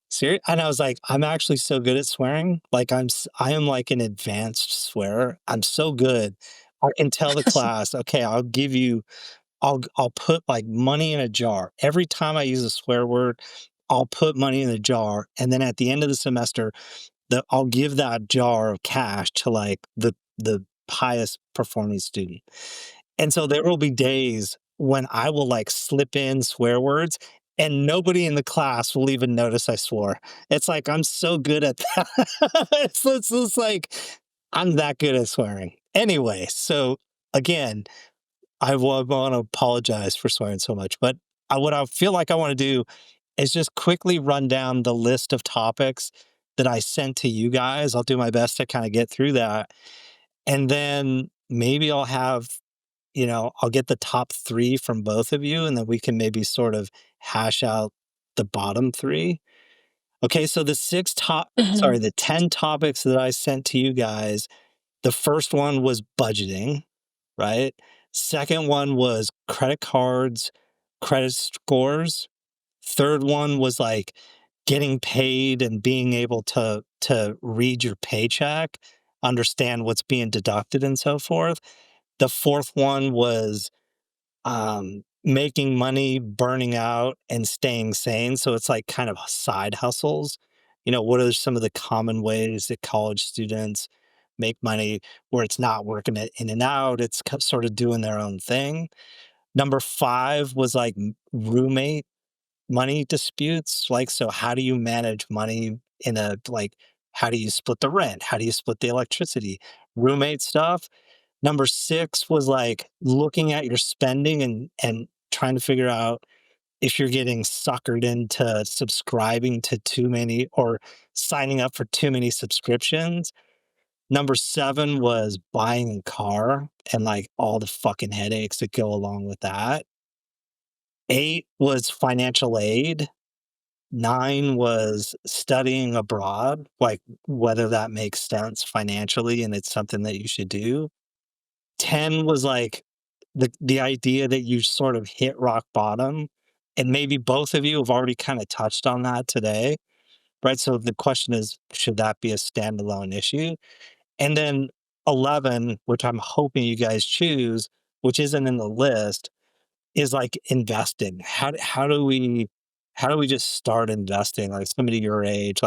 serious? And I was like, I'm actually so good at swearing. Like, I am like an advanced swearer. I'm so good. I can tell the class, okay, I'll put like money in a jar. Every time I use a swear word, I'll put money in a jar, and then at the end of the semester, I'll give that jar of cash to like the highest performing student. And so there will be days when I will like slip in swear words and nobody in the class will even notice I swore. It's like I'm so good at that. It's like I'm that good at swearing. Anyway, so again, I want to apologize for swearing so much, but what I feel like I want to do is just quickly run down the list of topics that I sent to you guys. I'll do my best to kind of get through that. And then maybe I'll have, I'll get the top three from both of you, and then we can maybe sort of hash out the bottom three. Okay, so Mhm. the 10 topics that I sent to you guys, the first one was budgeting, right? Second one was credit cards, credit scores. Third one was like getting paid and being able to read your paycheck, understand what's being deducted and so forth. The fourth one was making money, burning out, and staying sane. So it's like kind of side hustles. What are some of the common ways that college students make money where it's not working it in and out? It's sort of doing their own thing. Number five was like roommate money disputes. Like, so how do you manage money how do you split the rent? How do you split the electricity? Roommate stuff. Number six was like looking at your spending and trying to figure out if you're getting suckered into subscribing to too many or signing up for too many subscriptions. Number seven was buying a car and like all the fucking headaches that go along with that. Eight was financial aid. Nine was studying abroad, like whether that makes sense financially and it's something that you should do. 10 was like the idea that you sort of hit rock bottom, and maybe both of you have already kind of touched on that today, right? So the question is, should that be a standalone issue? And then 11, which I'm hoping you guys choose, which isn't in the list, is like investing. How do we just start investing? Like somebody your age,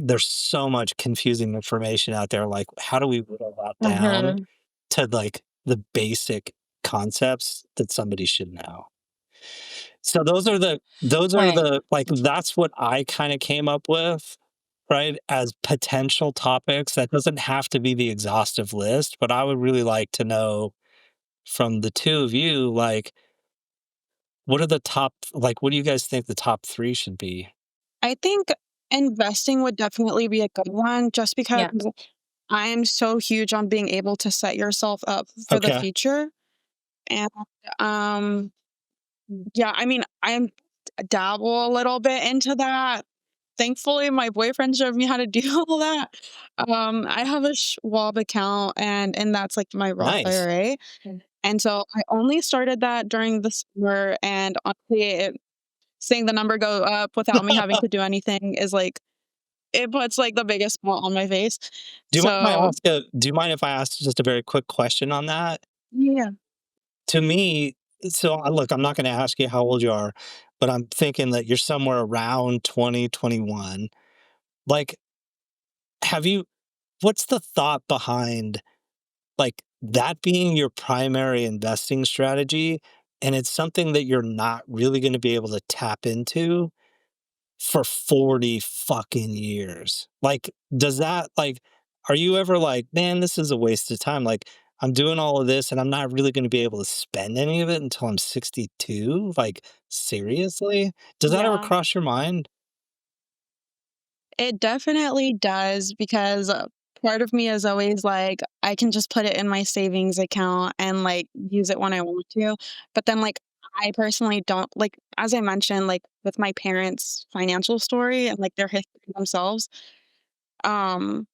there's so much confusing information out there. Like, how do we whittle that down Mhm. to like the basic concepts that somebody should know? So Right. that's what I kind of came up with, right? As potential topics. That doesn't have to be the exhaustive list, but I would really like to know from the two of you, like, what do you guys think the top three should be? I think investing would definitely be a good one just because Yeah. I am so huge on being able to set yourself up for the Okay. future. And um yeah, I mean, I dabble a little bit into that. Thankfully, my boyfriend showed me how to do all that. I have a Schwab account and that's like my Roth Nice. IRA. And so I only started that during the summer and honestly seeing the number go up without me having to do anything is like it puts like the biggest smile on my face. So Do you mind if I ask just a very quick question on that? yeah. To me, look, I'm not gonna ask you how old you are, but I'm thinking that you're somewhere around 20, 21. Like, have you what's the thought behind, like, that being your primary investing strategy, and it's something that you're not really gonna be able to tap into for 40 fucking years? Like, does that like, are you ever like, "Man, this is a waste of time, like, I'm doing all of this, and I'm not really gonna be able to spend any of it until I'm 62?" Like, seriously? Does that ever Yeah. cross your mind? It definitely does because part of me is always like, I can just put it in my savings account and like use it when I want to. But then, like, I personally don't like, as I mentioned, like with my parents' financial story and like their history themselves, um,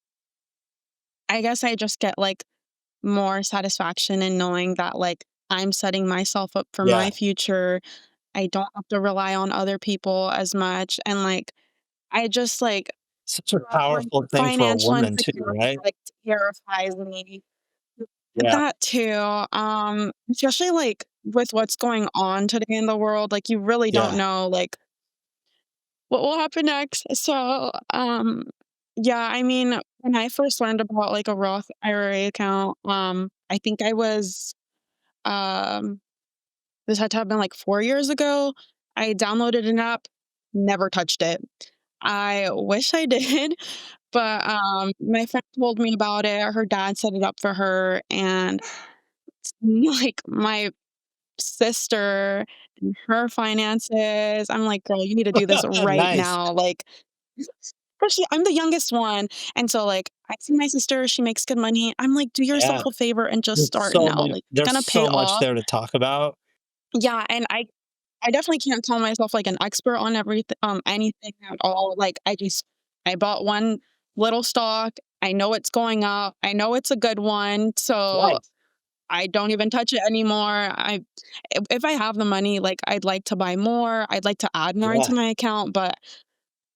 I guess I just get like more satisfaction in knowing that like I'm setting myself up for Yeah. my future. I don't have to rely on other people as much. And like, I just like, Such a Like, powerful thing for a financial woman too, insecurity, right? like, terrifies me. Yeah, That too, especially, like, with what's going on today in the world, like, you really don't yeah. know, like, what will happen next. So, yeah, I mean, when I first learned about, like, a Roth IRA account, I think I was, um this had to have been, like, 4 years ago. I downloaded an app, never touched it. I wish I did. But, my friend told me about it, her dad set it up for her, and, like, my sister and her finances, I'm like, "Girl, you need to do this right Nice. now," like, especially I'm the youngest one, and so, like, I see my sister, she makes good money, I'm like, "Do Yeah. yourself a favor and just start now, like, it's There's gonna pay so much off." there to talk about. Yeah, and I definitely can't call myself, like, an expert on anything at all, like, I bought one little stock, I know it's going up, I know it's a good one, so Nice. I don't even touch it anymore. If I have the money, like, I'd like to buy more, I'd like to add more into Yeah. my account, but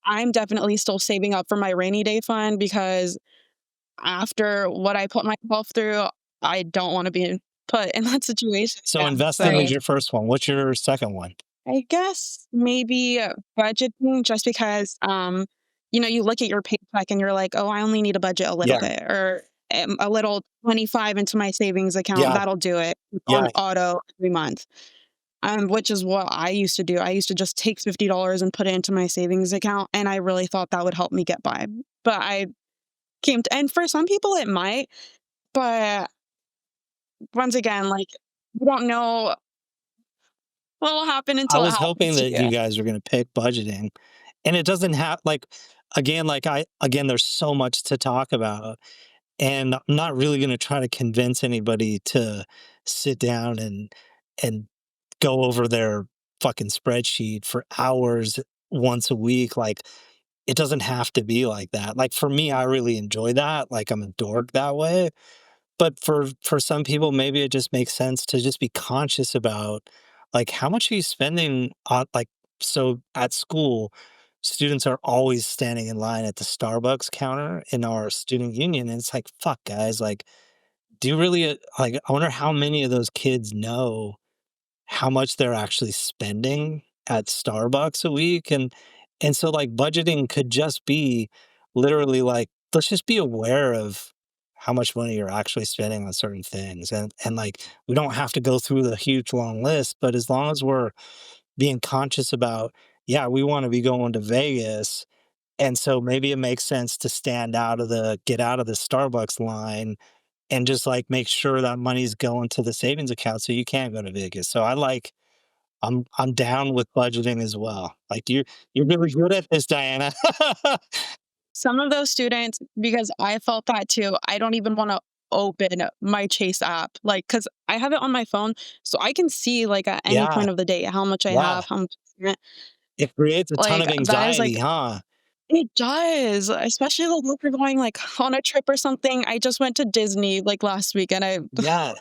I'm definitely still saving up for my rainy day fund because after what I put myself through, I don't wanna be put in that situation So again, investing so was Right. your first one. What's your second one? I guess maybe budgeting just because, you look at your paycheck and you're like, "Oh, I only need to budget a little Yeah. bit," or, "A little 25 into my savings account, Yeah. that'll do it." It's on Yeah. auto every month, which is what I used to do. I used to just take $50 and put it into my savings account, and I really thought that would help me get by. But I came to and for some people it might, but once again, like, you don't know what will happen I until it was happens hoping to that you. you guys were gonna pick budgeting, and it doesn't have like, again, there's so much to talk about, and I'm not really gonna try to convince anybody to sit down and go over their fucking spreadsheet for hours once a week, like, it doesn't have to be like that. Like, for me, I really enjoy that, like, I'm a dork that way, but for some people, maybe it just makes sense to just be conscious about, like, how much are you spending on like, so at school, students are always standing in line at the Starbucks counter in our student union, and it's like, "Fuck, guys," like, do you really, like, I wonder how many of those kids know how much they're actually spending at Starbucks a week, and so, like, budgeting could just be literally, like, let's just be aware of how much money you're actually spending on certain things, and, like, we don't have to go through the huge long list, but as long as we're being conscious about, yeah, we wanna be going to Vegas, and so maybe it makes sense to get out of the Starbucks line and just, like, make sure that money's going to the savings account so you can go to Vegas. So I'm down with budgeting as well. Like, you're really good at this, Diana. Some of those students, because I felt that too, I don't even wanna open my Chase app, like, cause I have it on my phone, so I can see, like, at any Yeah, point of the day how much I yeah. have, how much I spent. It creates a ton Like, of that is, anxiety, like huh? it does, especially, like, if you're going, like, on a trip or something. I just went to Disney, like, last week, and I Yeah,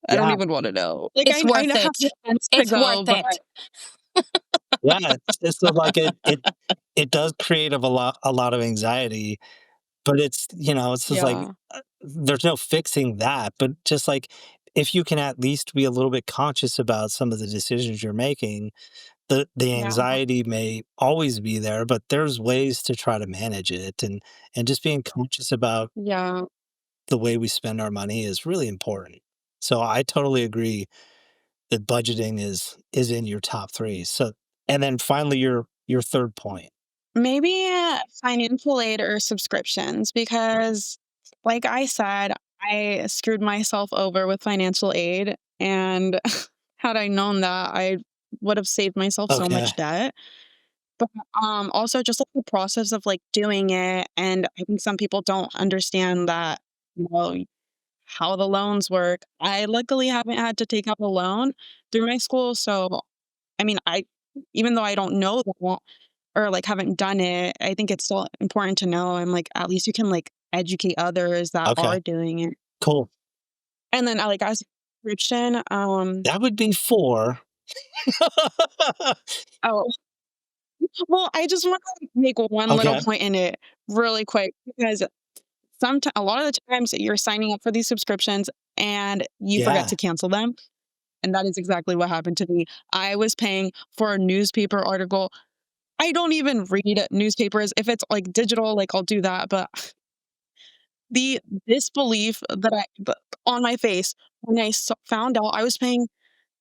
I don't yeah, even wanna know. Like, It's I worth know how it. plans to It's go, worth but it. yeah. It's so, like, it does create a lot of anxiety, but it's just like, yeah. there's no fixing that, but just, like, if you can at least be a little bit conscious about some of the decisions you're making, the Yeah. anxiety may always be there, but there's ways to try to manage it, and just being conscious about Yeah. the way we spend our money is really important. So I totally agree that budgeting is in your top 3. So and then finally your third point. Maybe financial aid or subscriptions because, like I said, I screwed myself over with financial aid. And had I known that, I would have saved myself so Okay. much debt. But also just like the process of like doing it. And I think some people don't understand that, how the loans work. I luckily haven't had to take out a loan through my school. So, I mean, even though I don't know that, or, like, haven't done it, I think it's still important to know, and, like, at least you can, like, educate others that Okay. are doing it. Cool. And then, like, as a subscription, That would be 4. oh, well, I just wanna make one little Okay. point in it really quick because a lot of the times you're signing up for these subscriptions and you forget Yeah. to cancel them, and that is exactly what happened to me. I was paying for a newspaper article. I don't even read newspapers. If it's, like, digital, like, I'll do that, but the disbelief that on my face when found out I was paying,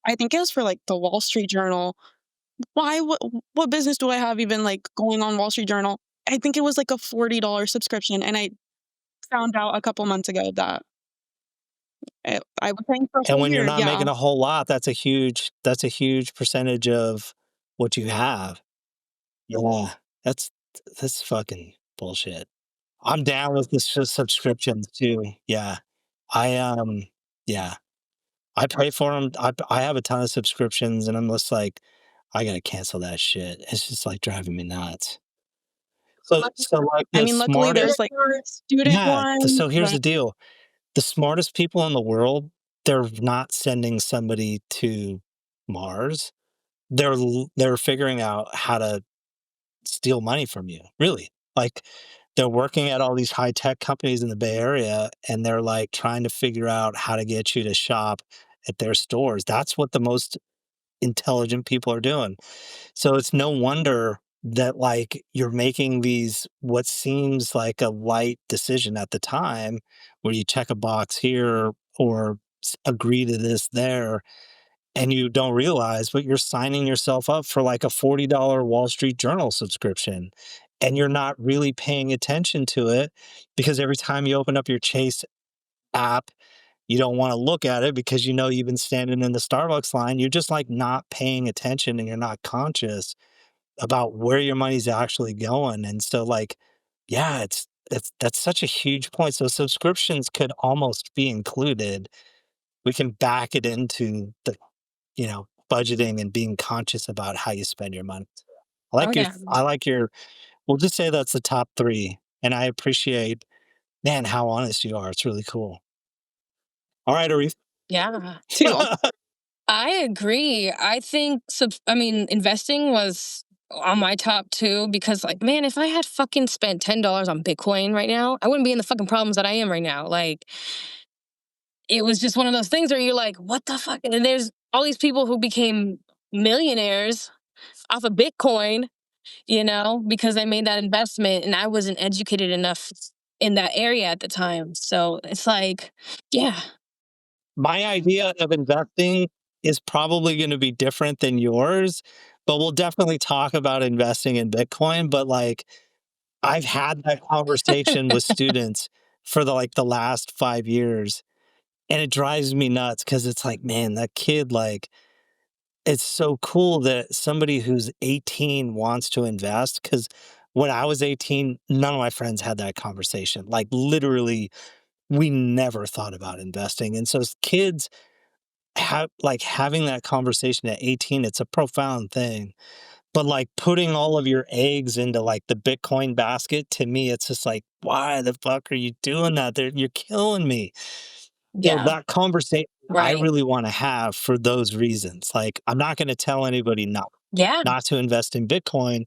I think it was for like the Wall Street Journal. Why? What business do I have even like going on Wall Street Journal? I think it was like a $40 subscription, and I found out a couple months ago that I was paying for a And whole when you're year. not Yeah, making a whole lot, that's a huge percentage of what you have. Yeah. That's that's fucking bullshit. I'm down with the subscriptions too. Yeah. I, yeah. I pay for them. I have a ton of subscriptions, and I'm just like, "I gotta cancel that shit." It's just, like, driving me nuts. So, like, I the mean, luckily smartest there's like student yeah, ones, so here's but the deal. The smartest people in the world, they're not sending somebody to Mars. They're figuring out how to steal money from you, really. Like, they're working at all these high tech companies in the Bay Area, and they're like trying to figure out how to get you to shop at their stores. That's what the most intelligent people are doing. So it's no wonder that like you're making these what seems like a light decision at the time where you check a box here or agree to this there and you don't realize, but you're signing yourself up for like a $40 Wall Street Journal subscription. And you're not really paying attention to it because every time you open up your Chase app, you don't want to look at it because you know you've been standing in the Starbucks line. You're just like not paying attention and you're not conscious about where your money's actually going. And so, like, yeah, it's that's such a huge point. So subscriptions could almost be included. We can back it into the budgeting and being conscious about how you spend your money. Oh yeah. I like your we'll just say that's the top 3, and I appreciate, man, how honest you are. It's really cool. Alright, Areef. Yeah. too. I agree. I think I mean, investing was on my top 2 because like, man, if I had fucking spent $10 on Bitcoin right now, I wouldn't be in the fucking problems that I am right now. Like, it was just one of those things where you're like, what the fuck? And then there's all these people who became millionaires off of Bitcoin, because they made that investment and I wasn't educated enough in that area at the time. So it's like, yeah, My idea of investing is probably gonna be different than yours, but we'll definitely talk about investing in Bitcoin, but, like, I've had that conversation with students for the last 5 years, and it drives me nuts because it's like, man, that kid, like it's so cool that somebody who's 18 wants to invest. Because when I was 18, none of my friends had that conversation, like, literally, we never thought about investing, and so as kids having that conversation at 18, it's a profound thing. But like putting all of your eggs into like the Bitcoin basket, to me, it's just like, why the fuck are you doing that? You're killing me. So yeah, that conversation I right. really want to have for those reasons. Like, I'm not going to tell anybody Yeah, not to invest in Bitcoin,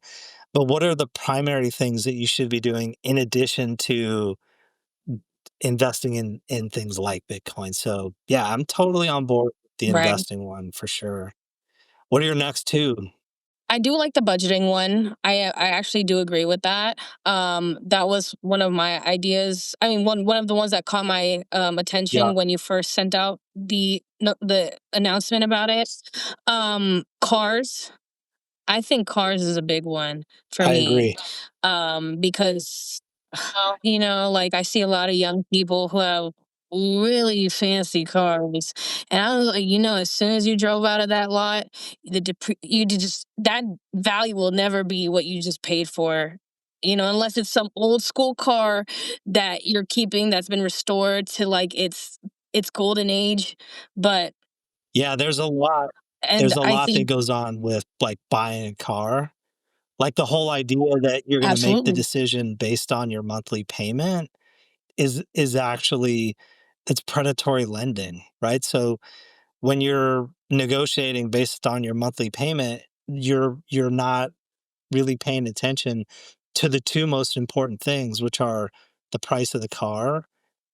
but what are the primary things that you should be doing in addition to investing in things like Bitcoin? So yeah, I'm totally on board with the right. investing one for sure. What are your next 2? I do like the budgeting one. I actually do agree with that. That was one of my ideas. I mean, one of the ones that caught my Yeah, attention when you first sent out the no, the announcement about it. Cars. I think cars is a big one for I me, agree. because like I see a lot of young people who have really fancy cars, and I was like, as soon as you drove out of that lot, you just that value will never be what you just paid for. Unless it's some old school car that you're keeping that's been restored to like its golden age, but Yeah, and there's a I lot that think goes on with, like, buying a car. Like, the whole idea that you're gonna make the absolutely. decision based on your monthly payment is actually it's predatory lending, right? So, when you're negotiating based on your monthly payment, you're not really paying attention to the 2 most important things, which are the price of the car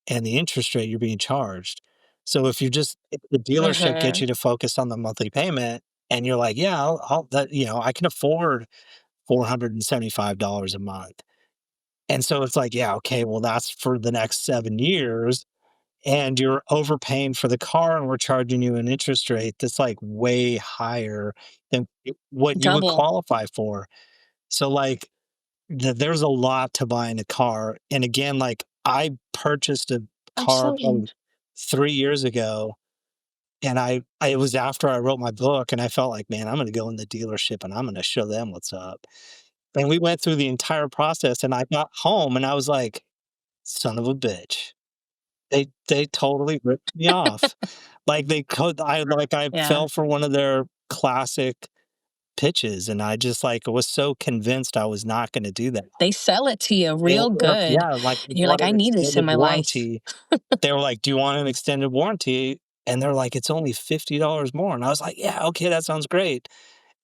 and the interest rate you're being charged. So if the dealership gets Hmm. you to focus on the monthly payment and you're like, yeah, I'll that, I can afford $475 a month. And so it's like, yeah, okay, well, that's for the next 7 years. And you're overpaying for the car, and we're charging you an interest rate that's like way higher than what you would Double. qualify for. So, like, there's a lot to buying a car. And again, like, I purchased a car Absolutely. probably 3 years ago, and it was after I wrote my book, and I felt like, man, I'm going to go in the dealership and I'm going to show them what's up. And we went through the entire process, and I got home, and I was like, son of a bitch. They totally ripped me off. Like, I Yeah. fell for one of their classic pitches, and I just, like, was so convinced I was not gonna do that. They sell it to you They real were good. Yeah, like, they And you're like, wanted I an need this in extended my life. warranty. They were like, "Do you want an extended warranty?" And they're like, "It's only $50 more." And I was like, "Yeah, okay, that sounds great."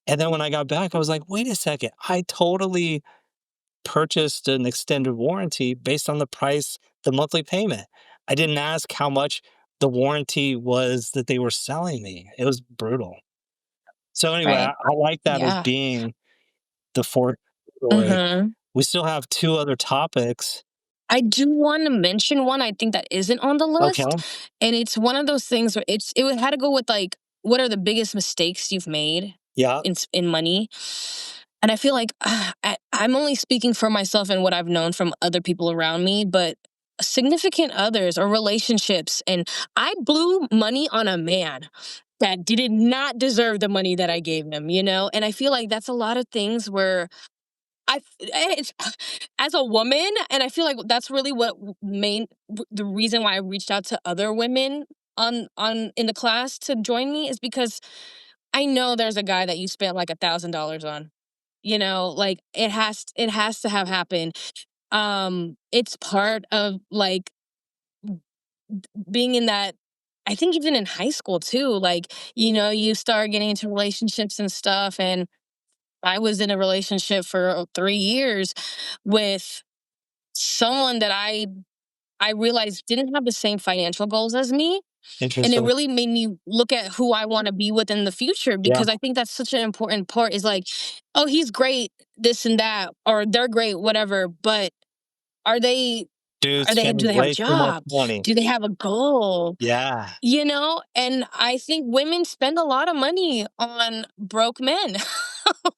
And then when I got back, I was like, "Wait a second, I totally purchased an extended warranty based on the monthly payment. I didn't ask how much the warranty was that they were selling me." It was brutal. So anyway, Right. I like that as Yeah. being the fourth story. Hmm. We still have 2 other topics. I do want to mention one I think that isn't on the list, Okay. and it's one of those things where had to go with like what are the biggest mistakes you've made Yeah, in money, and I feel like I'm only speaking for myself and what I've known from other people around me, but significant others or relationships, and I blew money on a man that did not deserve the money that I gave him, and I feel like that's a lot of things where it's as a woman, and I feel like that's really what the reason why I reached out to other women on in the class to join me is because I know there's a guy that you spent like $1,000 on. Like it has to have happened. It's part of like being in that. I think even in high school too, like, you start getting into relationships and stuff, and I was in a relationship for 3 years with someone that I realized didn't have the same financial goals as me, and it interesting. really made me look at who I want to be with in the future, Yeah. because I think that's such an important part is like, oh, he's great, this and that, or they're great, whatever, but are they Dude do spending they have a way too much job? money. Do they have a goal? Yeah. And I think women spend a lot of money on broke men.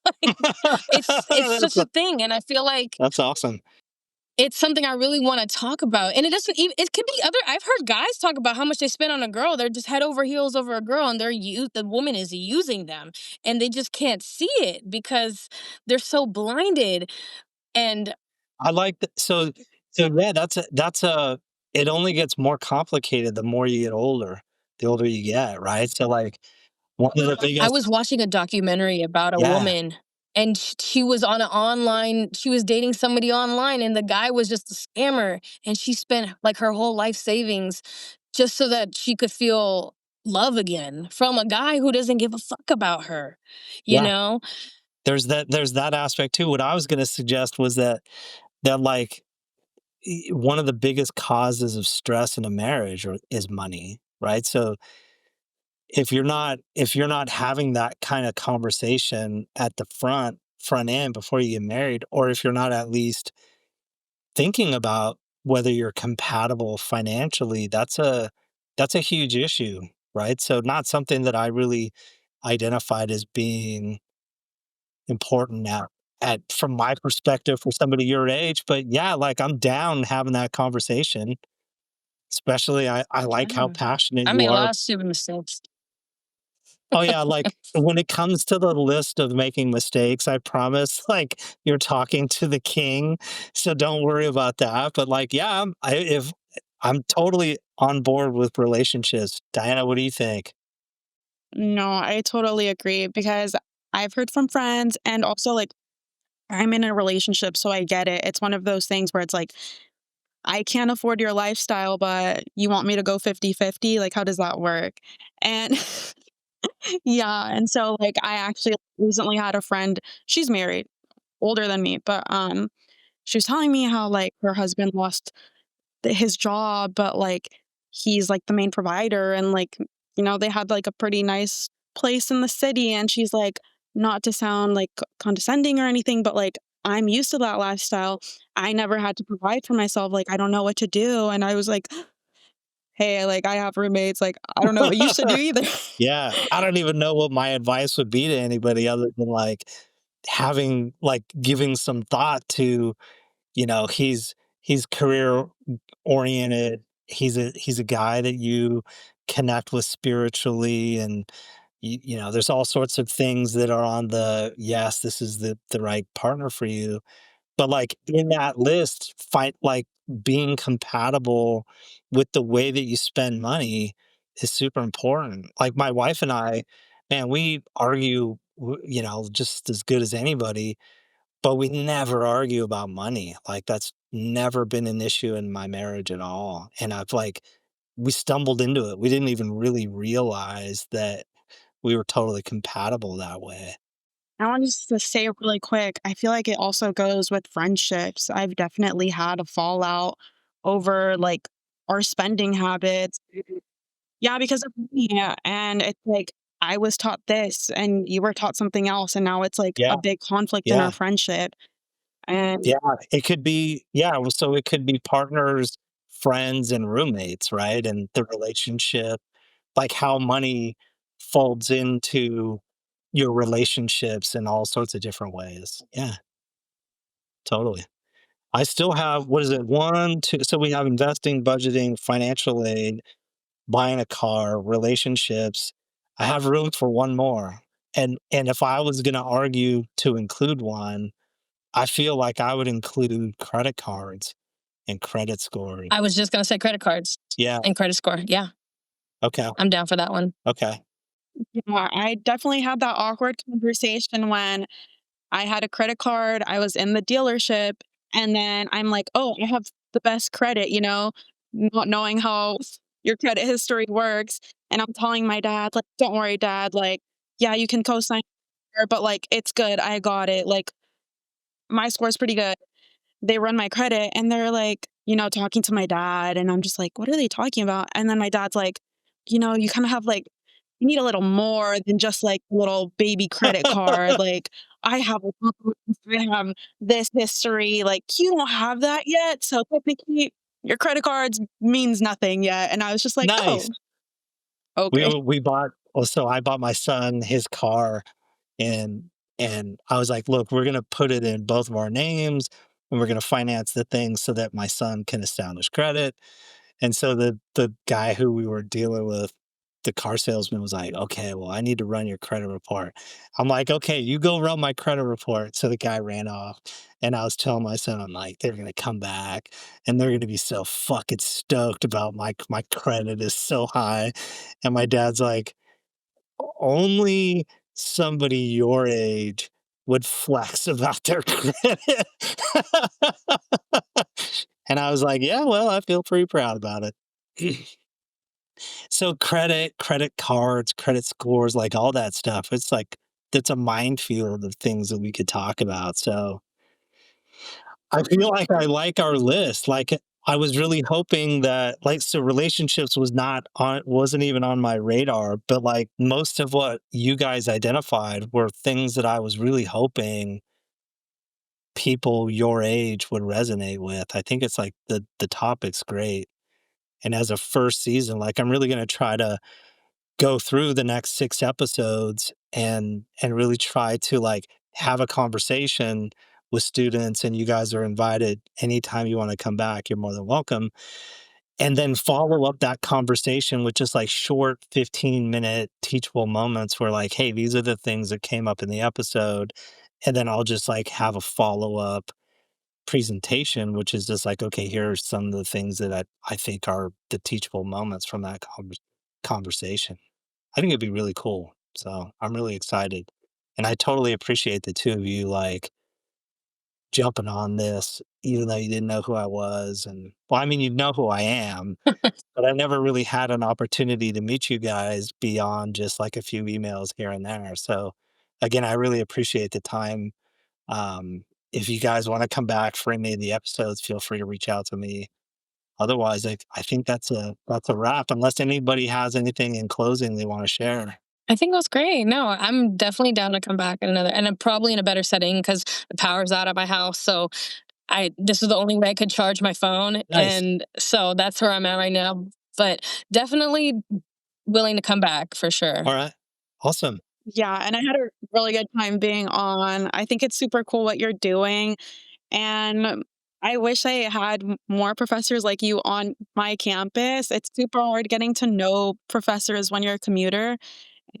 Like, it's That's such a thing, and I feel like that's awesome. it's something I really want to talk about. And it doesn't even, it could be other, I've heard guys talk about how much they spend on a girl. They're just head over heels over a girl, and the woman is using them, and they just can't see it because they're so blinded. And I like th so yeah, that's a it only gets more complicated the more you get older, the older you get, right? So, like, one of the I was biggest watching a documentary about a Yeah, woman, and she was on an online, she was dating somebody online, and the guy was just a scammer. And she spent like her whole life savings just so that she could feel love again from a guy who doesn't give a fuck about her, you yeah. know? There's that aspect too. What I was gonna suggest was that, like, one of the biggest causes of stress in a marriage is money, right? So if you're not having that kind of conversation at the front end before you get married, or if you're not at least thinking about whether you're compatible financially, that's a huge issue, right? So not something that I really identified as being important at from my perspective for somebody your age. But yeah, like I'm down having that conversation. Especially I like how Yeah. passionate I you made a are. lot of stupid mistakes. Oh yeah, like when it comes to the list of making mistakes, I promise, like you're talking to the king, so don't worry about that. But like, yeah, if I'm totally on board with relationships. Diana, what do you think? No, I totally agree because I've heard from friends and also like I'm in a relationship, so I get it. It's one of those things where it's like, I can't afford your lifestyle, but you want me to go 50-50. Like, how does that work? And yeah, and so like I actually recently had a friend, she's married, older than me, but she was telling me how like her husband lost his job, but like he's like the main provider and like they had like a pretty nice place in the city and she's like not to sound like condescending or anything, but like I'm used to that lifestyle. I never had to provide for myself. Like I don't know what to do. And I was like, hey, like I have roommates. Like I don't know what you should do either. Yeah, I don't even know what my advice would be to anybody other than like giving some thought to, he's career oriented. He's a guy that you connect with spiritually, and there's all sorts of things that are on the yes, this is the right partner for you. But like in that list, find like being compatible with the way that you spend money is super important. Like my wife and I, man, we argue, just as good as anybody, but we never argue about money. Like that's never been an issue in my marriage at all. And we stumbled into it. We didn't even really realize that we were totally compatible that way. I want just to say really quick, I feel like it also goes with friendships. I've definitely had a fallout over like our spending habits. Yeah, because of me, yeah, and it's like, I was taught this and you were taught something else, and now it's like Yeah. a big conflict in our Yeah. friendship, and Yeah, it could be well, so it could be partners, friends, and roommates, right? And the relationship, like how money folds into your relationships in all sorts of different ways. Yeah, totally. I still have, what is it? 1, 2, so we have investing, budgeting, financial aid, buying a car, relationships. I have room for one more. And if I was gonna argue to include one, I feel like I would include credit cards and credit scoring. I was just gonna say credit cards Yeah. and credit score. Yeah, Okay. I'm down for that one. Okay. yeah, I definitely had that awkward conversation when I had a credit card, I was in the dealership, and then I'm like, "Oh, I have the best credit," not knowing how your credit history works, and I'm telling my dad, like, "Don't worry, dad, like, yeah, you can co-sign here, but, like, it's good, I got it, like, my score's pretty good." They run my credit, and they're, like, talking to my dad, and I'm just like, "What are they talking about?" And then my dad's like, "You kinda have, like you need a little more than just, like, a little baby credit card, like, I have a I have this history, like, you don't have that yet, so technically your credit cards means nothing yet." And I was just like, "Oh, Nice. okay." We bought well, so I bought my son his car, and I was like, "Look, we're gonna put it in both of our names, and we're gonna finance the thing so that my son can establish credit." And so the guy who we were dealing with, the car salesman was like, "Okay, well, I need to run your credit report." I'm like, "Okay, you go run my credit report." So the guy ran off, and I was telling my son, I'm like, "They're gonna come back, and they're gonna be so fucking stoked about my credit is so high." And my dad's like, "Only somebody your age would flex about their credit." And I was like, "Yeah, well, I feel pretty proud about it." So credit cards, credit scores, like all that stuff, it's like that's a minefield of things that we could talk about. So I feel like I like our list. Like I was really hoping that like so relationships wasn't even on my radar, but like most of what you guys identified were things that I was really hoping people your age would resonate with. I think it's like the topic's great. And as a first season, like I'm really gonna try to go through the next 6 episodes and really try to like have a conversation with students, and you guys are invited anytime you want to come back, you're more than welcome. And then follow up that conversation with just like short 15-minute teachable moments where like, hey, these are the things that came up in the episode. And then I'll just like have a follow up presentation, which is just like, okay, here are some of the things that I think are the teachable moments from that conversation. I think it'd be really cool. So I'm really excited. And I totally appreciate the two of you like jumping on this, even though you didn't know who I was. And well, I mean, you know who I am, but I never really had an opportunity to meet you guys beyond just like a few emails here and there. So again, I really appreciate the time. If you guys want to come back for any of the episodes, feel free to reach out to me. Otherwise, I think that's a wrap. Unless anybody has anything in closing they want to share. I think it was great. No, I'm definitely down to come back in another, and I'm probably in a better setting because the power's out at my house. So I this is the only way I could charge my phone, Nice. and so that's where I'm at right now. But definitely willing to come back for sure. All right. Awesome. Yeah, and I had a really good time being on. I think it's super cool what you're doing, and I wish I had more professors like you on my campus. It's super hard getting to know professors when you're a commuter,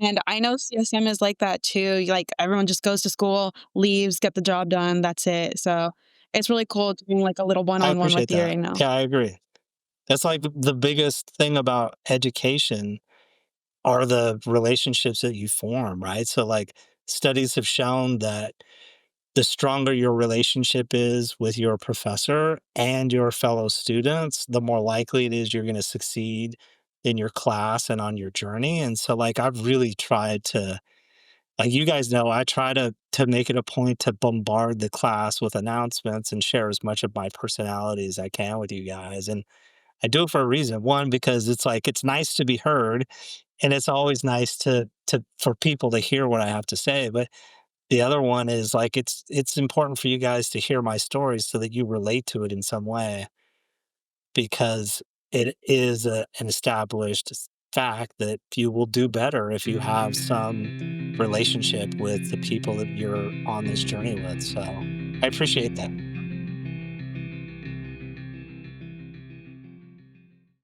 and I know CSM is like that too. Like, everyone just goes to school, leaves, get the job done, that's it. So, it's really cool doing, like, a little I one-on-one with appreciate you that. right now. Yeah, I agree. That's like the biggest thing about education are the relationships that you form, right? So, like, studies have shown that the stronger your relationship is with your professor and your fellow students, the more likely it is you're going to succeed in your class and on your journey. And so, like, I've really tried to, like you guys know, I try to make it a point to bombard the class with announcements and share as much of my personality as I can with you guys. And I do it for a reason. One, because it's like it's nice to be heard, and it's always nice to for people to hear what I have to say. But the other one is like it's important for you guys to hear my stories so that you relate to it in some way, because it is an established fact that you will do better if you have some relationship with the people that you're on this journey with. So I appreciate that.